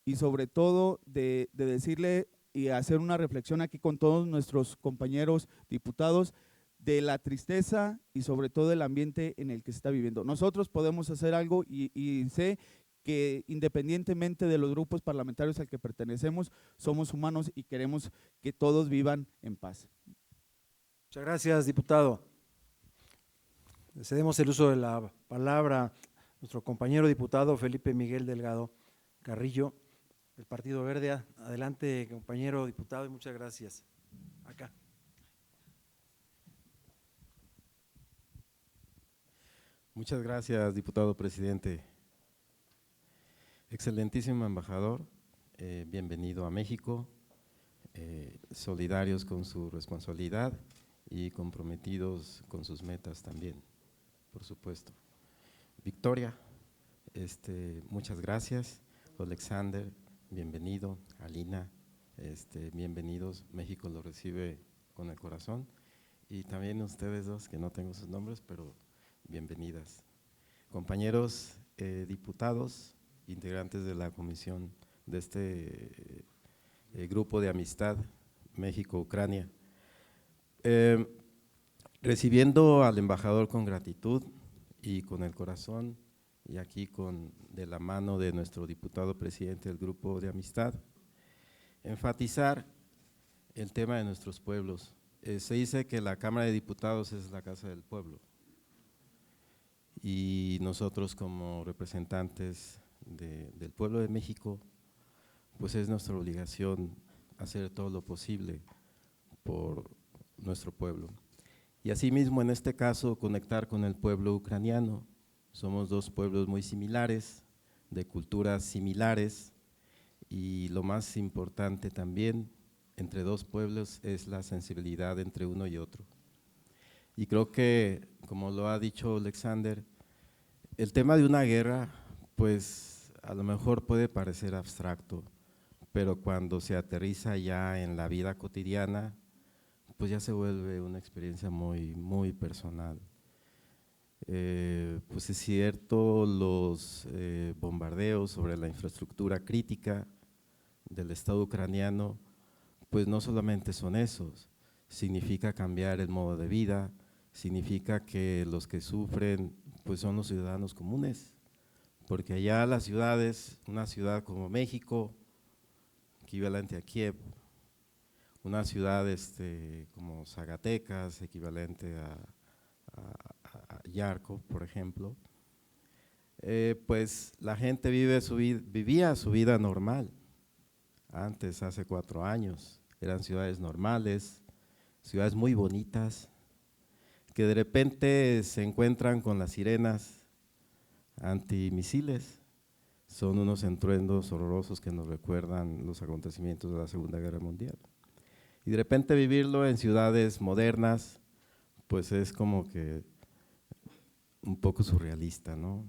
y sobre todo de decirle y hacer una reflexión aquí con todos nuestros compañeros diputados de la tristeza y sobre todo el ambiente en el que se está viviendo. Nosotros podemos hacer algo, y sé que independientemente de los grupos parlamentarios al que pertenecemos, somos humanos y queremos que todos vivan en paz. Muchas gracias, diputado. Le cedemos el uso de la palabra a nuestro compañero diputado Felipe Miguel Delgado Carrillo, del Partido Verde. Adelante, compañero diputado, y muchas gracias. Acá. Muchas gracias, diputado presidente. Excelentísimo embajador, bienvenido a México, solidarios con su responsabilidad y comprometidos con sus metas también, por supuesto. Victoria, muchas gracias. Alexander, bienvenido. Alina, bienvenidos. México lo recibe con el corazón. Y también ustedes dos, que no tengo sus nombres, pero bienvenidas. Compañeros diputados, integrantes de la comisión de este grupo de amistad México-Ucrania. Recibiendo al embajador con gratitud y con el corazón, y aquí de la mano de nuestro diputado presidente del grupo de amistad, enfatizar el tema de nuestros pueblos. Se dice que la Cámara de Diputados es la casa del pueblo, y nosotros como representantes del pueblo de México, pues es nuestra obligación hacer todo lo posible por nuestro pueblo. Y asimismo, en este caso, conectar con el pueblo ucraniano. Somos dos pueblos muy similares, de culturas similares, y lo más importante también, entre dos pueblos, es la sensibilidad entre uno y otro. Y creo que, como lo ha dicho Alexander, el tema de una guerra, pues a lo mejor puede parecer abstracto, pero cuando se aterriza ya en la vida cotidiana, pues ya se vuelve una experiencia muy, muy personal. Pues es cierto, los bombardeos sobre la infraestructura crítica del Estado ucraniano, pues no solamente son esos, significa cambiar el modo de vida, significa que los que sufren pues son los ciudadanos comunes, porque allá las ciudades, una ciudad como México, equivalente a Kiev, una ciudad como Zacatecas, equivalente a Yarkov, por ejemplo, pues la gente vivía su vida normal. Antes, hace 4 años, eran ciudades normales, ciudades muy bonitas, que de repente se encuentran con las sirenas antimisiles. Son unos estruendos horrorosos que nos recuerdan los acontecimientos de la Segunda Guerra Mundial. Y de repente vivirlo en ciudades modernas, pues es como que un poco surrealista, ¿no?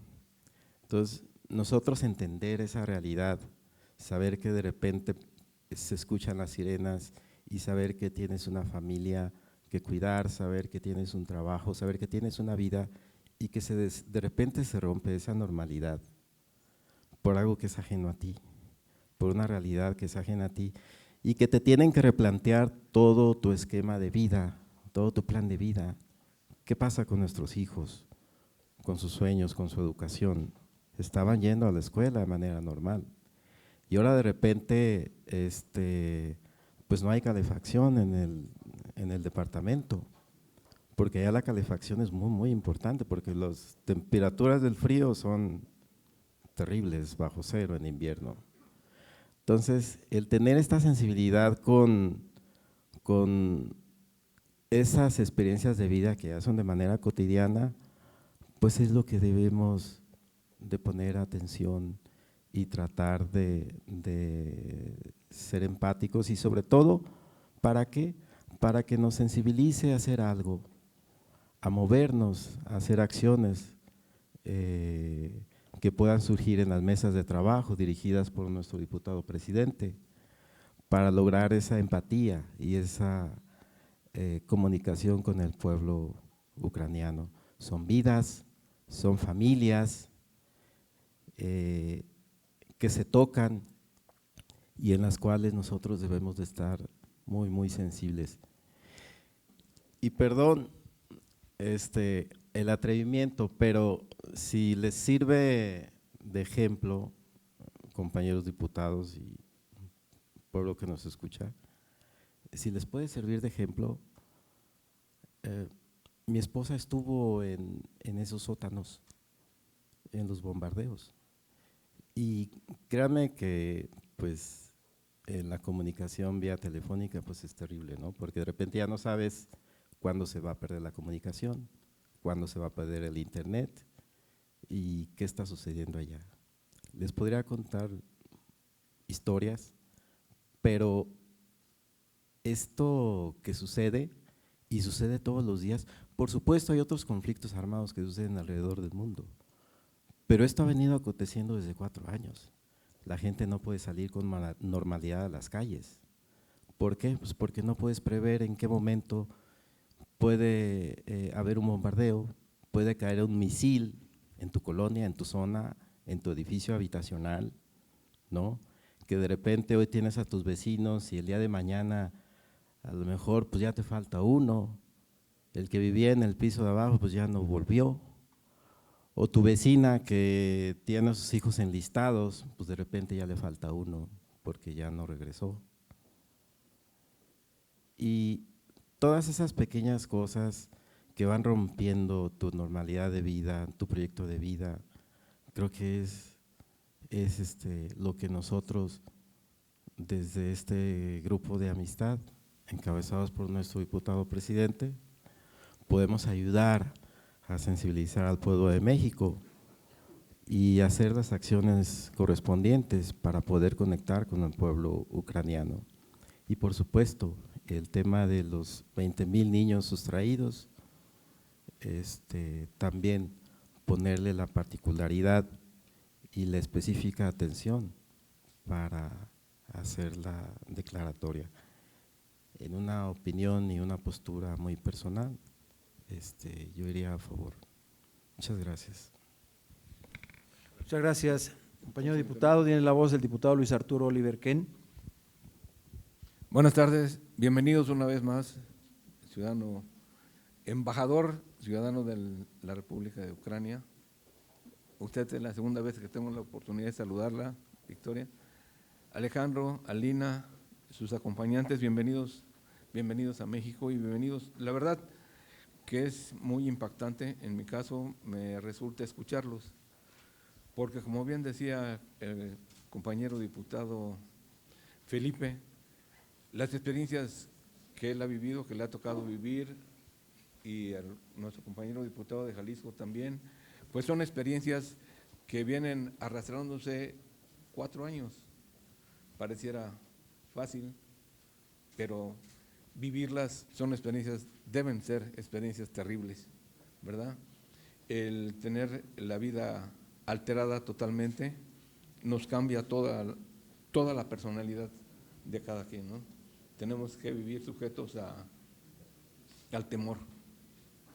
Entonces, nosotros entender esa realidad, saber que de repente se escuchan las sirenas y saber que tienes una familia que cuidar, saber que tienes un trabajo, saber que tienes una vida y que de repente se rompe esa normalidad por algo que es ajeno a ti, por una realidad que es ajena a ti y que te tienen que replantear todo tu esquema de vida, todo tu plan de vida. ¿Qué pasa con nuestros hijos, con sus sueños, con su educación? Estaban yendo a la escuela de manera normal y ahora de repente pues no hay calefacción en el departamento, porque ya la calefacción es muy, muy importante, porque las temperaturas del frío son terribles, bajo cero en invierno. Entonces, el tener esta sensibilidad con esas experiencias de vida que ya son de manera cotidiana, pues es lo que debemos de poner atención y tratar de ser empáticos y sobre todo, ¿para qué? Para que nos sensibilice a hacer algo, a movernos, a hacer acciones que puedan surgir en las mesas de trabajo dirigidas por nuestro diputado presidente, para lograr esa empatía y esa comunicación con el pueblo ucraniano. Son vidas, son familias que se tocan y en las cuales nosotros debemos de estar muy, muy sensibles. Y perdón el atrevimiento, pero si les sirve de ejemplo, compañeros diputados y pueblo que nos escucha, si les puede servir de ejemplo, mi esposa estuvo en esos sótanos, en los bombardeos, y créanme que pues en la comunicación vía telefónica pues es terrible, ¿no? Porque de repente ya no sabes cuándo se va a perder la comunicación, cuándo se va a perder el internet y qué está sucediendo allá. Les podría contar historias, pero esto que sucede y sucede todos los días, por supuesto hay otros conflictos armados que suceden alrededor del mundo, pero esto ha venido aconteciendo desde 4 años. La gente no puede salir con normalidad a las calles. ¿Por qué? Pues porque no puedes prever en qué momento puede haber un bombardeo, puede caer un misil en tu colonia, en tu zona, en tu edificio habitacional, ¿no? Que de repente hoy tienes a tus vecinos y el día de mañana a lo mejor pues ya te falta uno, el que vivía en el piso de abajo pues ya no volvió, o tu vecina que tiene a sus hijos enlistados, pues de repente ya le falta uno porque ya no regresó. Y todas esas pequeñas cosas que van rompiendo tu normalidad de vida, tu proyecto de vida, creo que es es lo que nosotros desde este grupo de amistad, encabezados por nuestro diputado presidente, podemos ayudar a sensibilizar al pueblo de México y hacer las acciones correspondientes para poder conectar con el pueblo ucraniano. Y por supuesto, el tema de los 20,000 niños sustraídos, también ponerle la particularidad y la específica atención para hacer la declaratoria. En una opinión y una postura muy personal, yo iría a favor. Muchas gracias. Muchas gracias. Compañero diputado, tiene la voz el diputado Luis Arturo Oliver Ken. Buenas tardes, bienvenidos una vez más, ciudadano embajador, ciudadano de la República de Ucrania. Usted es la segunda vez que tengo la oportunidad de saludarla, Victoria. Alejandro, Alina, sus acompañantes, bienvenidos a México y bienvenidos. La verdad que es muy impactante, en mi caso me resulta escucharlos, porque como bien decía el compañero diputado Felipe, las experiencias que él ha vivido, que le ha tocado vivir, y nuestro compañero diputado de Jalisco también, pues son experiencias que vienen arrastrándose 4 años. Pareciera fácil, pero vivirlas son experiencias, deben ser experiencias terribles, ¿verdad? El tener la vida alterada totalmente nos cambia toda la personalidad de cada quien, ¿no? Tenemos que vivir sujetos al temor,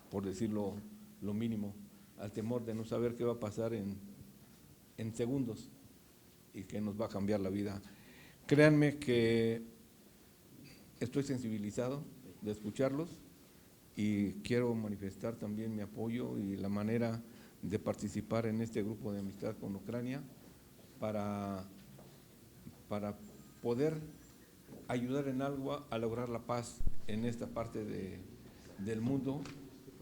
por decirlo lo mínimo, al temor de no saber qué va a pasar en segundos y que nos va a cambiar la vida. Créanme que estoy sensibilizado de escucharlos y quiero manifestar también mi apoyo y la manera de participar en este grupo de amistad con Ucrania para poder ayudar en algo a lograr la paz en esta parte del mundo,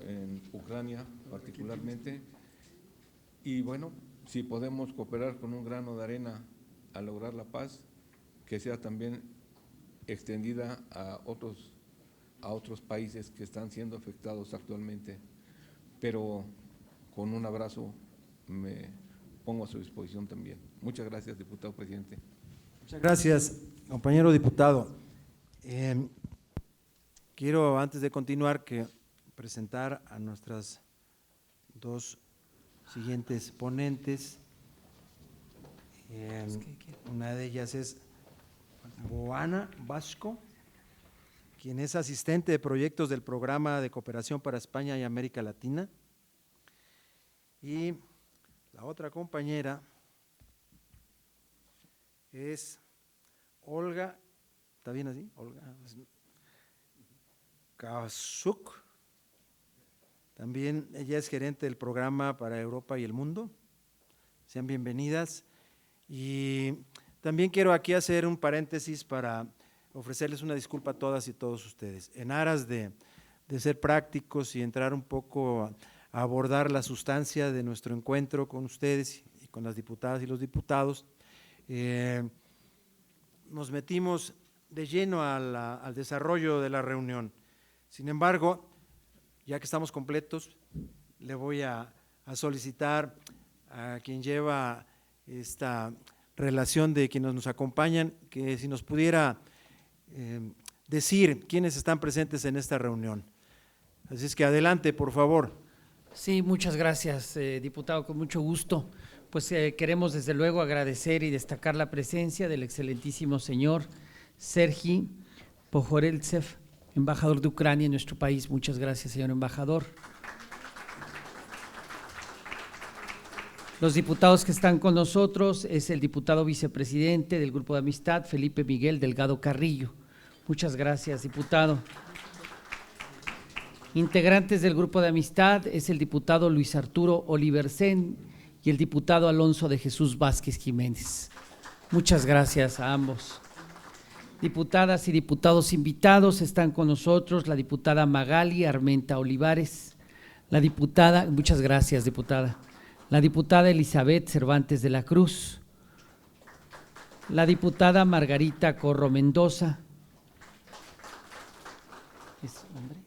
en Ucrania particularmente. Y bueno, si podemos cooperar con un grano de arena a lograr la paz, que sea también extendida a otros países que están siendo afectados actualmente. Pero con un abrazo me pongo a su disposición también. Muchas gracias, diputado presidente. Muchas gracias, compañero diputado. Quiero, antes de continuar, presentar a nuestras dos siguientes ponentes. Una de ellas es Boana Vasco, quien es asistente de proyectos del Programa de Cooperación para España y América Latina. Y la otra compañera es Olga, ¿está bien así? Olga Kasuk. También ella es gerente del Programa para Europa y el Mundo. Sean bienvenidas. Y también quiero aquí hacer un paréntesis para ofrecerles una disculpa a todas y todos ustedes. En aras de ser prácticos y entrar un poco a abordar la sustancia de nuestro encuentro con ustedes y con las diputadas y los diputados, nos metimos de lleno al desarrollo de la reunión. Sin embargo, ya que estamos completos, le voy a solicitar a quien lleva esta relación de quienes nos acompañan, que si nos pudiera decir quiénes están presentes en esta reunión. Así es que adelante, por favor. Sí, muchas gracias, diputado, con mucho gusto. Pues queremos desde luego agradecer y destacar la presencia del excelentísimo señor Sergi Pojoreltsev, embajador de Ucrania en nuestro país. Muchas gracias, señor embajador. Los diputados que están con nosotros es el diputado vicepresidente del Grupo de Amistad, Felipe Miguel Delgado Carrillo. Muchas gracias, diputado. Integrantes del Grupo de Amistad es el diputado Luis Arturo Oliversen y el diputado Alonso de Jesús Vázquez Jiménez. Muchas gracias a ambos. Diputadas y diputados invitados están con nosotros la diputada Magali Armenta Olivares, la diputada, muchas gracias, diputada, la diputada Elizabeth Cervantes de la Cruz, La diputada Margarita Corro Mendoza. ¿Es hombre?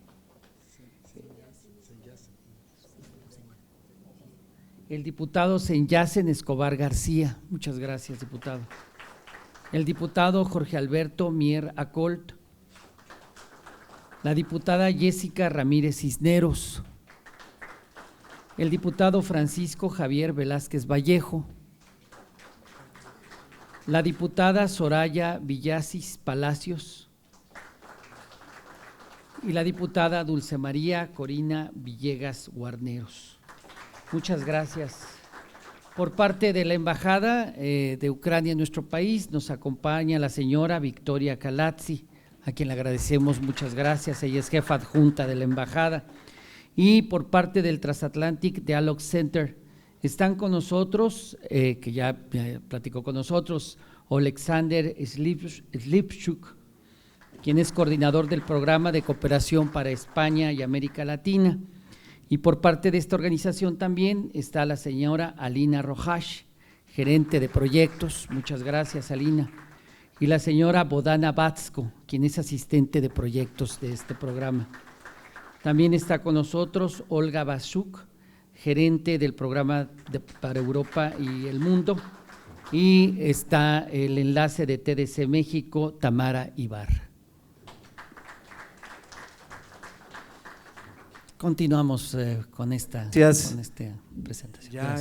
El diputado Senyacen Escobar García. Muchas gracias, diputado. El diputado Jorge Alberto Mier Acolt. La diputada Jessica Ramírez Cisneros. El diputado Francisco Javier Velázquez Vallejo. La diputada Soraya Villasis Palacios. Y la diputada Dulce María Corina Villegas Guarneros. Muchas gracias. Por parte de la Embajada de Ucrania en nuestro país nos acompaña la señora Victoria Kalazzi, a quien le agradecemos muchas gracias. Ella es jefa adjunta de la Embajada. Y por parte del Transatlantic Dialogue Center están con nosotros, que ya platicó con nosotros, Alexander Slipchuk, quien es coordinador del Programa de Cooperación para España y América Latina. Y por parte de esta organización también está la señora Alina Rojas, gerente de proyectos. Muchas gracias, Alina. Y la señora Bodana Batsko, quien es asistente de proyectos de este programa. También está con nosotros Olga Basuk, gerente del programa para Europa y el mundo. Y está el enlace de TDC México, Tamara Ibarra. Continuamos con esta presentación. Ya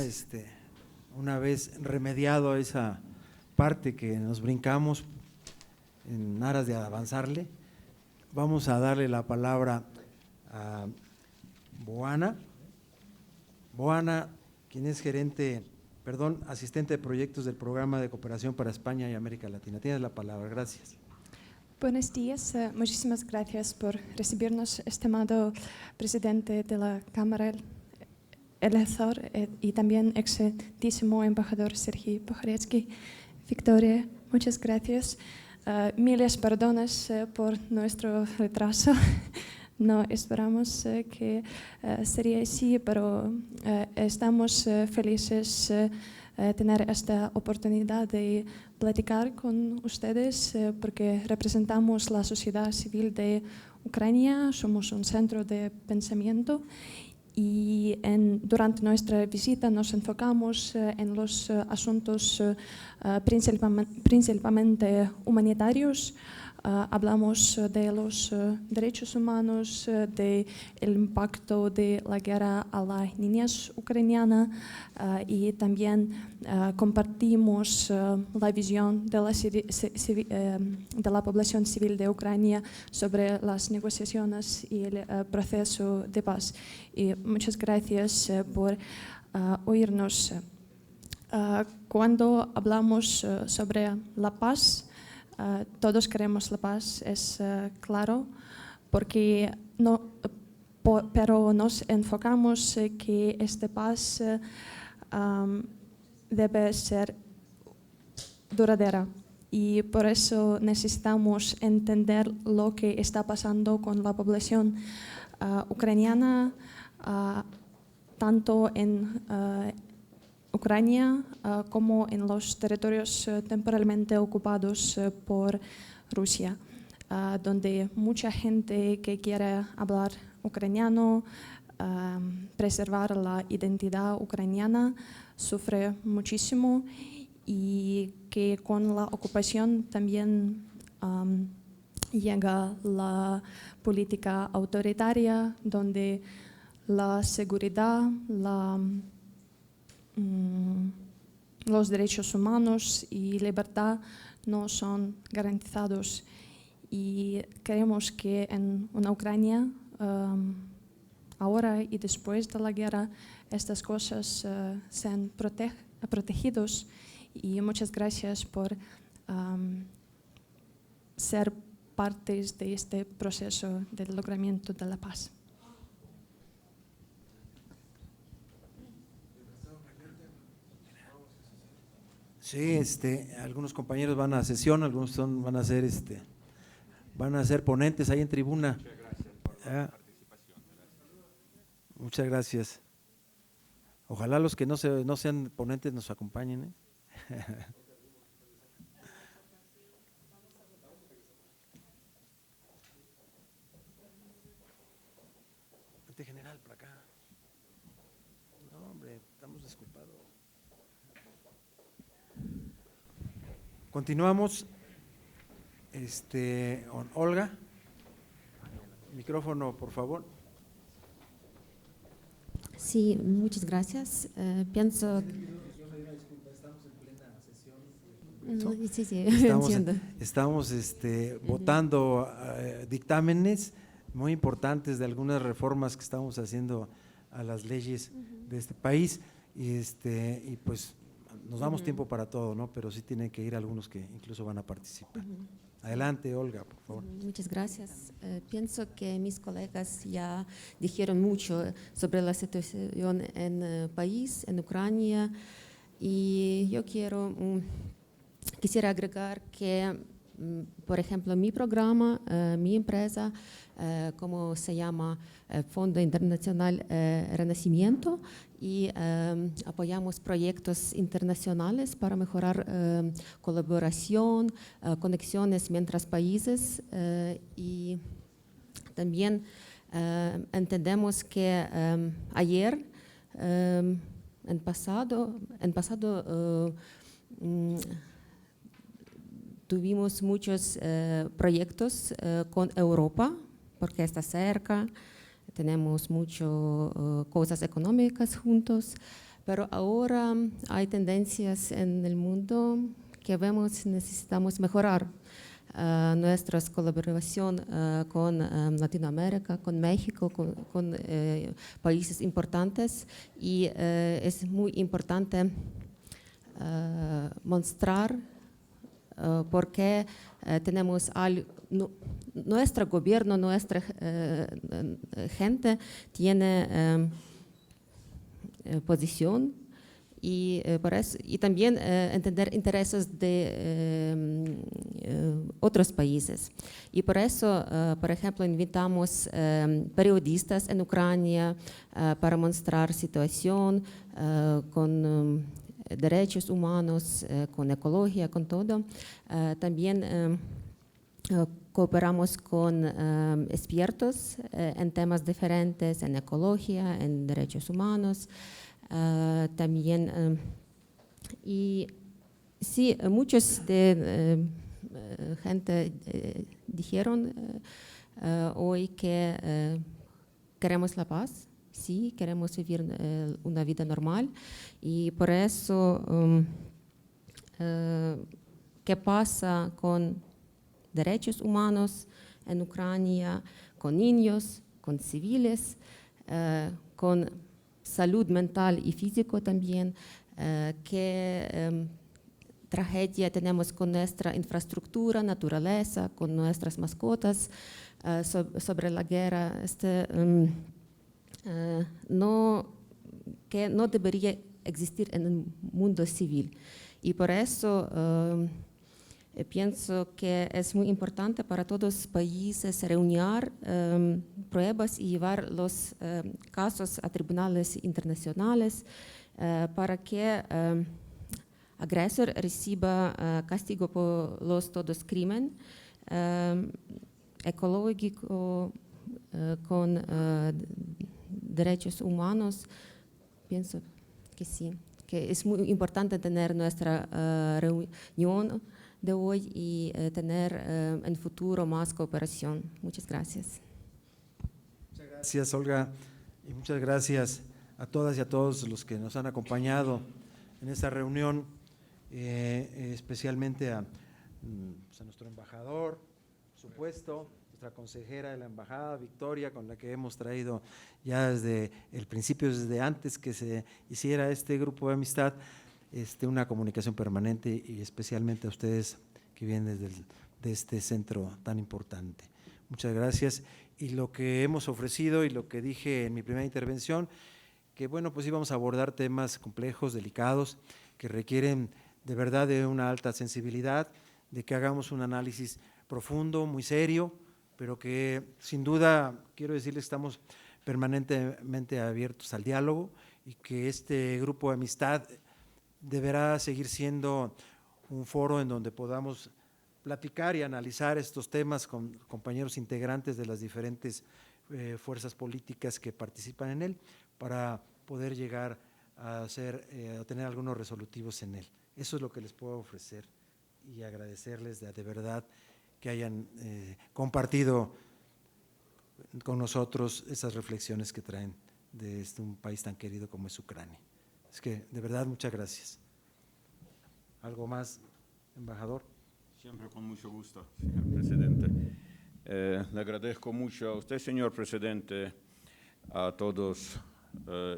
una vez remediado esa parte que nos brincamos en aras de avanzarle, vamos a darle la palabra a Boana, quien es asistente de proyectos del Programa de Cooperación para España y América Latina. Tienes la palabra, gracias. Buenos días, muchísimas gracias por recibirnos, estimado presidente de la Cámara elector y también excelentísimo embajador Sergei Pokharetsky. Victoria, muchas gracias. Miles perdones por nuestro retraso. No esperamos que sería así, pero estamos felices tener esta oportunidad de platicar con ustedes porque representamos la sociedad civil de Ucrania, somos un centro de pensamiento y durante nuestra visita nos enfocamos en los asuntos principalmente humanitarios. Hablamos de los derechos humanos, del impacto de la guerra a la niñez ucraniana y también compartimos la visión de la población civil de Ucrania sobre las negociaciones y el proceso de paz. Y muchas gracias por oírnos. Cuando hablamos sobre la paz, todos queremos la paz, es claro, pero nos enfocamos que esta paz debe ser duradera y por eso necesitamos entender lo que está pasando con la población ucraniana, tanto en Ucrania como en los territorios temporalmente ocupados por Rusia, donde mucha gente que quiere hablar ucraniano, preservar la identidad ucraniana, sufre muchísimo y que con la ocupación también llega la política autoritaria, donde la seguridad, los derechos humanos y libertad no son garantizados y creemos que en una Ucrania ahora y después de la guerra estas cosas sean protegidos y muchas gracias por ser partes de este proceso del logramiento de la paz. Sí, algunos compañeros van a sesión, algunos van a ser ponentes ahí en tribuna. Muchas gracias por la participación. Muchas gracias. Ojalá los que no sean ponentes nos acompañen. Continuamos. Olga, micrófono, por favor. Sí, muchas gracias. Pienso… No, sí, sí, entiendo. Estamos votando dictámenes muy importantes de algunas reformas que estamos haciendo a las leyes de este país y pues nos damos tiempo para todo, ¿no? Pero sí tienen que ir algunos que incluso van a participar. Adelante, Olga, por favor. Muchas gracias. Pienso que mis colegas ya dijeron mucho sobre la situación en el país, en Ucrania, y yo quisiera agregar que, por ejemplo, mi programa, mi empresa, como se llama Fondo Internacional Renacimiento, y apoyamos proyectos internacionales para mejorar colaboración, conexiones entre países, y también entendemos que ayer, en pasado tuvimos muchos proyectos con Europa, porque está cerca, tenemos muchas cosas económicas juntos, pero ahora hay tendencias en el mundo que vemos necesitamos mejorar nuestra colaboración con Latinoamérica, con México, con países importantes, y es muy importante mostrar por qué tenemos nuestro gobierno, nuestra gente tiene posición, y por eso, y también entender intereses de otros países. Y por eso, por ejemplo, invitamos periodistas en Ucrania para mostrar situación con derechos humanos, con ecología, con todo. También cooperamos con expertos en temas diferentes, en ecología, en derechos humanos. También, y sí, muchos de gente dijeron hoy que queremos la paz. Sí, queremos vivir una vida normal, y por eso, ¿qué pasa con derechos humanos en Ucrania, con niños, con civiles, con salud mental y físico también? ¿Qué tragedia tenemos con nuestra infraestructura, naturaleza, con nuestras mascotas, sobre la guerra? Que no debería existir en el mundo civil. Y por eso pienso que es muy importante para todos los países reunir pruebas y llevar los casos a tribunales internacionales para que agresor reciba castigo por todos crímenes ecológico con derechos humanos. Pienso que sí, que es muy importante tener nuestra reunión de hoy y tener en futuro más cooperación. Muchas gracias. Muchas gracias, Olga, y muchas gracias a todas y a todos los que nos han acompañado en esta reunión, especialmente a nuestro embajador, por supuesto, nuestra consejera de la embajada, Victoria, con la que hemos traído ya desde el principio, desde antes que se hiciera este grupo de amistad, una comunicación permanente, y especialmente a ustedes que vienen de este centro tan importante. Muchas gracias. Y lo que hemos ofrecido y lo que dije en mi primera intervención, que bueno, pues íbamos a abordar temas complejos, delicados, que requieren de verdad de una alta sensibilidad, de que hagamos un análisis profundo, muy serio, pero que sin duda, quiero decirles, estamos permanentemente abiertos al diálogo, y que este grupo de amistad deberá seguir siendo un foro en donde podamos platicar y analizar estos temas con compañeros integrantes de las diferentes fuerzas políticas que participan en él, para poder llegar a tener algunos resolutivos en él. Eso es lo que les puedo ofrecer. y agradecerles de verdad que hayan compartido con nosotros esas reflexiones que traen de un país tan querido como es Ucrania. Es que, de verdad, muchas gracias. ¿Algo más, embajador? Siempre con mucho gusto, señor presidente. Le agradezco mucho a usted, señor presidente, a todos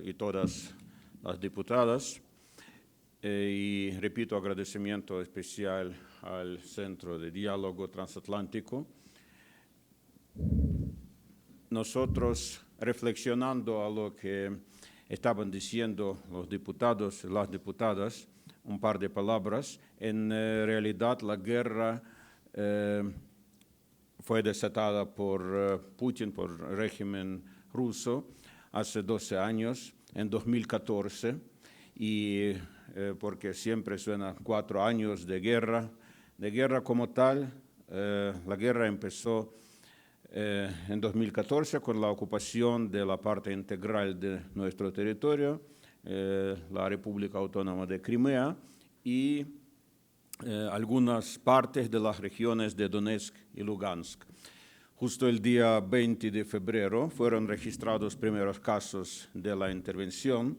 y todas las diputadas, y repito, agradecimiento especial al Centro de Diálogo Transatlántico. Nosotros, reflexionando a lo que estaban diciendo los diputados y las diputadas, un par de palabras, en realidad la guerra fue desatada por Putin, por el régimen ruso, hace 12 años, en 2014, y porque siempre suenan 4 años de guerra como tal. La guerra empezó en 2014 con la ocupación de la parte integral de nuestro territorio, la República Autónoma de Crimea, y algunas partes de las regiones de Donetsk y Lugansk. Justo el día 20 de febrero fueron registrados primeros casos de la intervención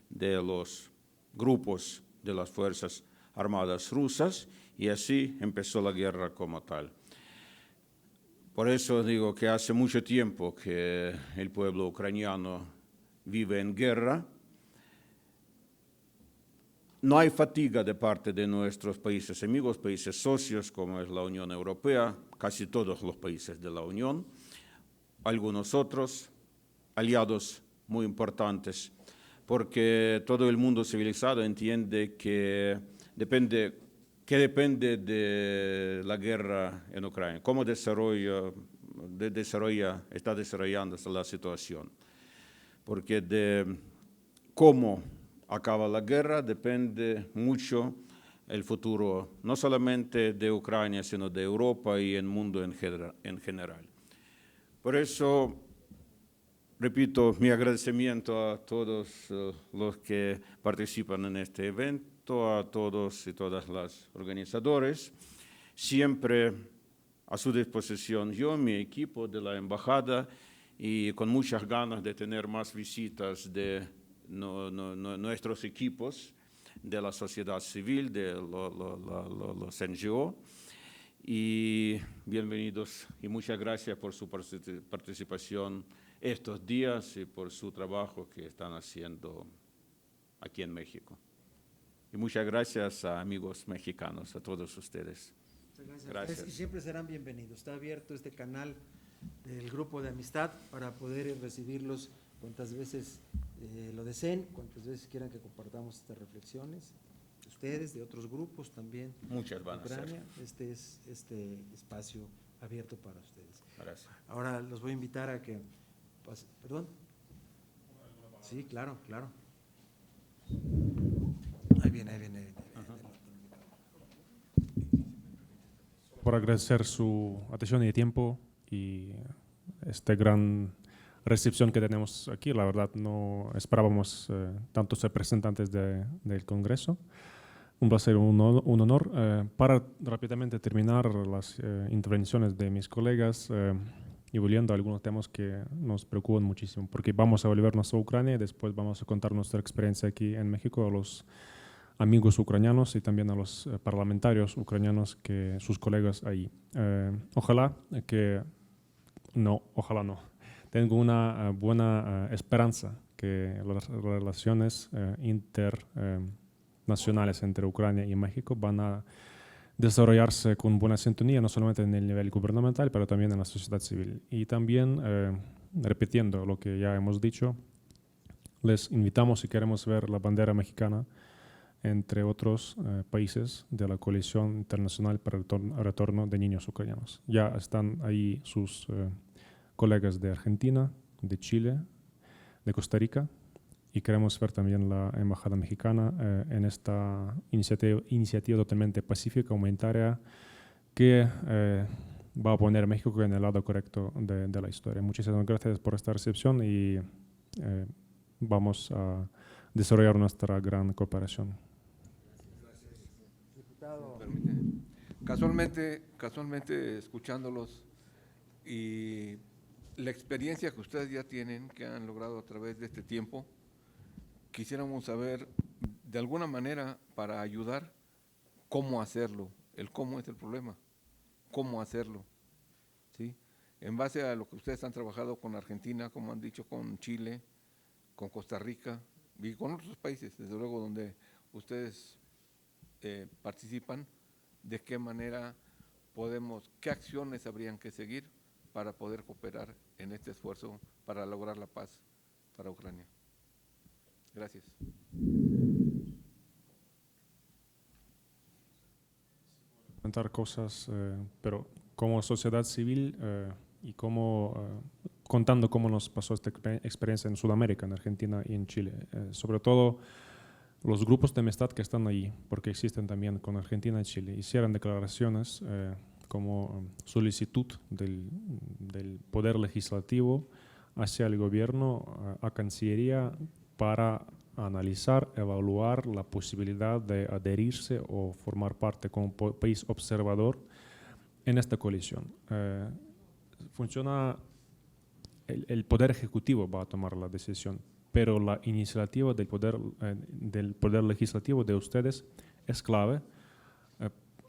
de los grupos de las Fuerzas Armadas rusas, y así empezó la guerra como tal. Por eso digo que hace mucho tiempo que el pueblo ucraniano vive en guerra. No hay fatiga de parte de nuestros países amigos, países socios, como es la Unión Europea, casi todos los países de la Unión, algunos otros, aliados muy importantes, porque todo el mundo civilizado entiende que depende de la guerra en Ucrania, cómo está desarrollándose la situación. Porque de cómo acaba la guerra depende mucho el futuro, no solamente de Ucrania, sino de Europa y el mundo en general. Por eso, repito, mi agradecimiento a todos los que participan en este evento, a todos y todas las organizadores, siempre a su disposición yo, mi equipo de la embajada, y con muchas ganas de tener más visitas de nuestros equipos, de la sociedad civil, de los NGO, y bienvenidos y muchas gracias por su participación estos días y por su trabajo que están haciendo aquí en México. Y muchas gracias a amigos mexicanos, a todos ustedes. Muchas gracias. Y siempre serán bienvenidos. Está abierto este canal del grupo de amistad para poder recibirlos cuantas veces lo deseen, cuantas veces quieran que compartamos estas reflexiones. Ustedes, de otros grupos también. Muchas van a ser. Este es espacio abierto para ustedes. Gracias. Ahora los voy a invitar a que... ¿Perdón? Sí, claro. Ahí viene. Por agradecer su atención y tiempo y esta gran recepción que tenemos aquí. La verdad no esperábamos tantos representantes del Congreso. Un placer, un honor. Para rápidamente terminar las intervenciones de mis colegas y volviendo a algunos temas que nos preocupan muchísimo, porque vamos a volvernos a Ucrania y después vamos a contar nuestra experiencia aquí en México a los amigos ucranianos y también a los parlamentarios ucranianos, que sus colegas ahí. Ojalá no. Tengo una buena esperanza que las relaciones internacionales entre Ucrania y México van a desarrollarse con buena sintonía, no solamente en el nivel gubernamental, pero también en la sociedad civil. Y también, repitiendo lo que ya hemos dicho, les invitamos, si queremos ver la bandera mexicana entre otros países de la Coalición Internacional para el Retorno de Niños Ucranianos. Ya están ahí sus colegas de Argentina, de Chile, de Costa Rica, y queremos ver también la Embajada Mexicana en esta iniciativa totalmente pacífica, humanitaria, que va a poner a México en el lado correcto de la historia. Muchísimas gracias por esta recepción y vamos a desarrollar nuestra gran cooperación. Diputado. Casualmente escuchándolos y la experiencia que ustedes ya tienen, que han logrado a través de este tiempo, quisiéramos saber de alguna manera para ayudar cómo hacerlo. El cómo es el problema, cómo hacerlo, ¿sí? En base a lo que ustedes han trabajado con Argentina, como han dicho, con Chile, con Costa Rica y con otros países, desde luego, donde ustedes participan, de qué manera qué acciones habrían que seguir para poder cooperar en este esfuerzo para lograr la paz para Ucrania. Gracias. Comentar cosas, pero como sociedad civil y contando cómo nos pasó esta experiencia en Sudamérica, en Argentina y en Chile. Sobre todo los grupos de amistad que están allí, porque existen también con Argentina y Chile, hicieron declaraciones como solicitud del Poder Legislativo hacia el gobierno, a Cancillería, para analizar, evaluar la posibilidad de adherirse o formar parte como país observador en esta coalición. Funciona, el Poder Ejecutivo va a tomar la decisión, pero la iniciativa del poder Legislativo de ustedes es clave,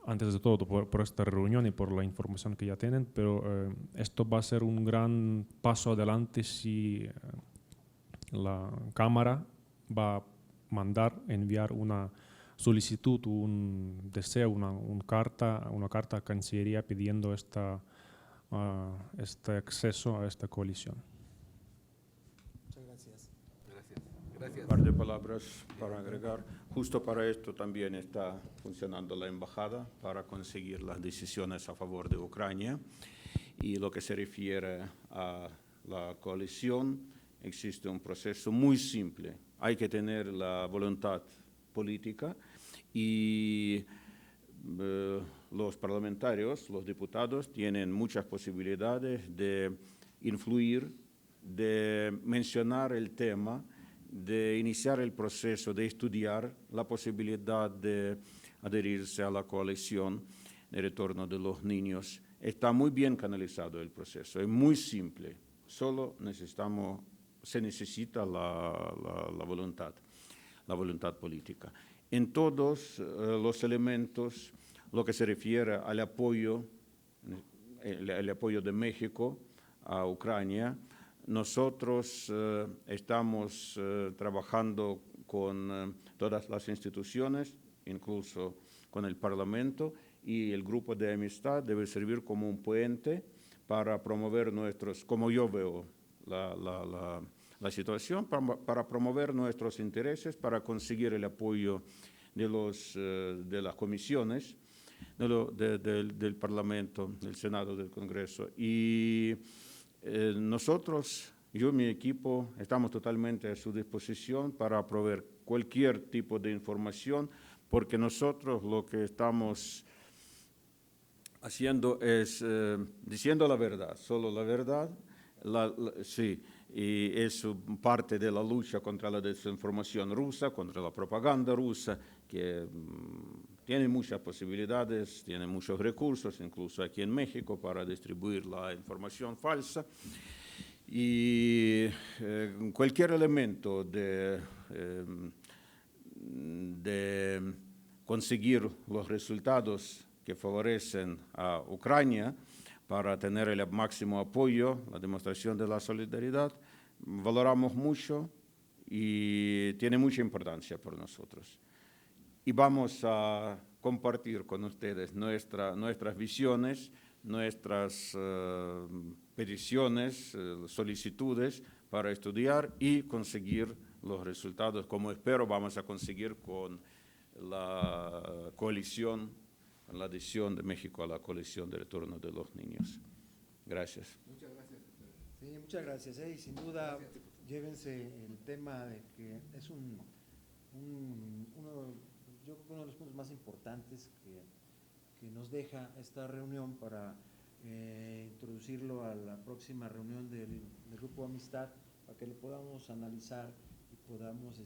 antes de todo por esta reunión y por la información que ya tienen, pero esto va a ser un gran paso adelante si la Cámara va a enviar una solicitud, un deseo, una carta a Cancillería pidiendo este acceso a esta coalición. Muchas gracias. Un par de palabras para agregar. Justo para esto también está funcionando la embajada para conseguir las decisiones a favor de Ucrania. Y lo que se refiere a la coalición, existe un proceso muy simple. Hay que tener la voluntad política y los parlamentarios, los diputados, tienen muchas posibilidades de influir, de mencionar el tema, de iniciar el proceso, de estudiar la posibilidad de adherirse a la coalición de retorno de los niños. Está muy bien canalizado el proceso, es muy simple, solo se necesita la voluntad política. En todos los elementos, lo que se refiere al apoyo, el apoyo de México a Ucrania, nosotros estamos trabajando con todas las instituciones, incluso con el Parlamento, y el grupo de amistad debe servir como un puente para promover como yo veo la situación, para promover nuestros intereses, para conseguir el apoyo de las comisiones del Parlamento, del Senado, del Congreso. Y nosotros, yo y mi equipo, estamos totalmente a su disposición para proveer cualquier tipo de información, porque nosotros lo que estamos haciendo es diciendo la verdad, solo la verdad, sí, y es parte de la lucha contra la desinformación rusa, contra la propaganda rusa, que tiene muchas posibilidades, tiene muchos recursos, incluso aquí en México, para distribuir la información falsa. Y cualquier elemento de conseguir los resultados que favorecen a Ucrania para tener el máximo apoyo, la demostración de la solidaridad, valoramos mucho y tiene mucha importancia para nosotros. Y vamos a compartir con ustedes nuestras visiones, nuestras peticiones, solicitudes para estudiar y conseguir los resultados, como espero vamos a conseguir con la coalición, con la adhesión de México a la coalición de retorno de los niños. Gracias. Muchas gracias. Sí, muchas gracias. Y sin duda, llévense el tema de que es yo creo que uno de los puntos más importantes que nos deja esta reunión para introducirlo a la próxima reunión del Grupo Amistad, para que lo podamos analizar y podamos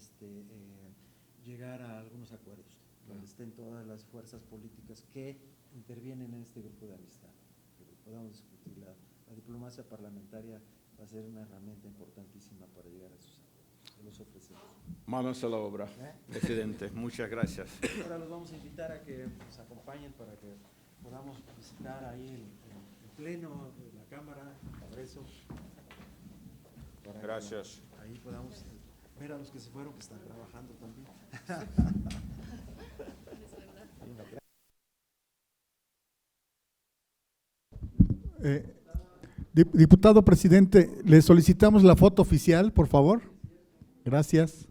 llegar a algunos acuerdos. donde estén todas las fuerzas políticas que intervienen en este grupo de amistad, que podamos discutir. La diplomacia parlamentaria va a ser una herramienta importantísima para llegar a esos acuerdos. Se los ofrecemos. Manos a la obra, presidente. Muchas gracias. Ahora los vamos a invitar a que nos acompañen para que podamos visitar ahí el pleno de la Cámara, el Congreso. Para que Gracias. ahí podamos ver a los que se fueron, que están trabajando también. Diputado presidente, le solicitamos la foto oficial, por favor. Gracias.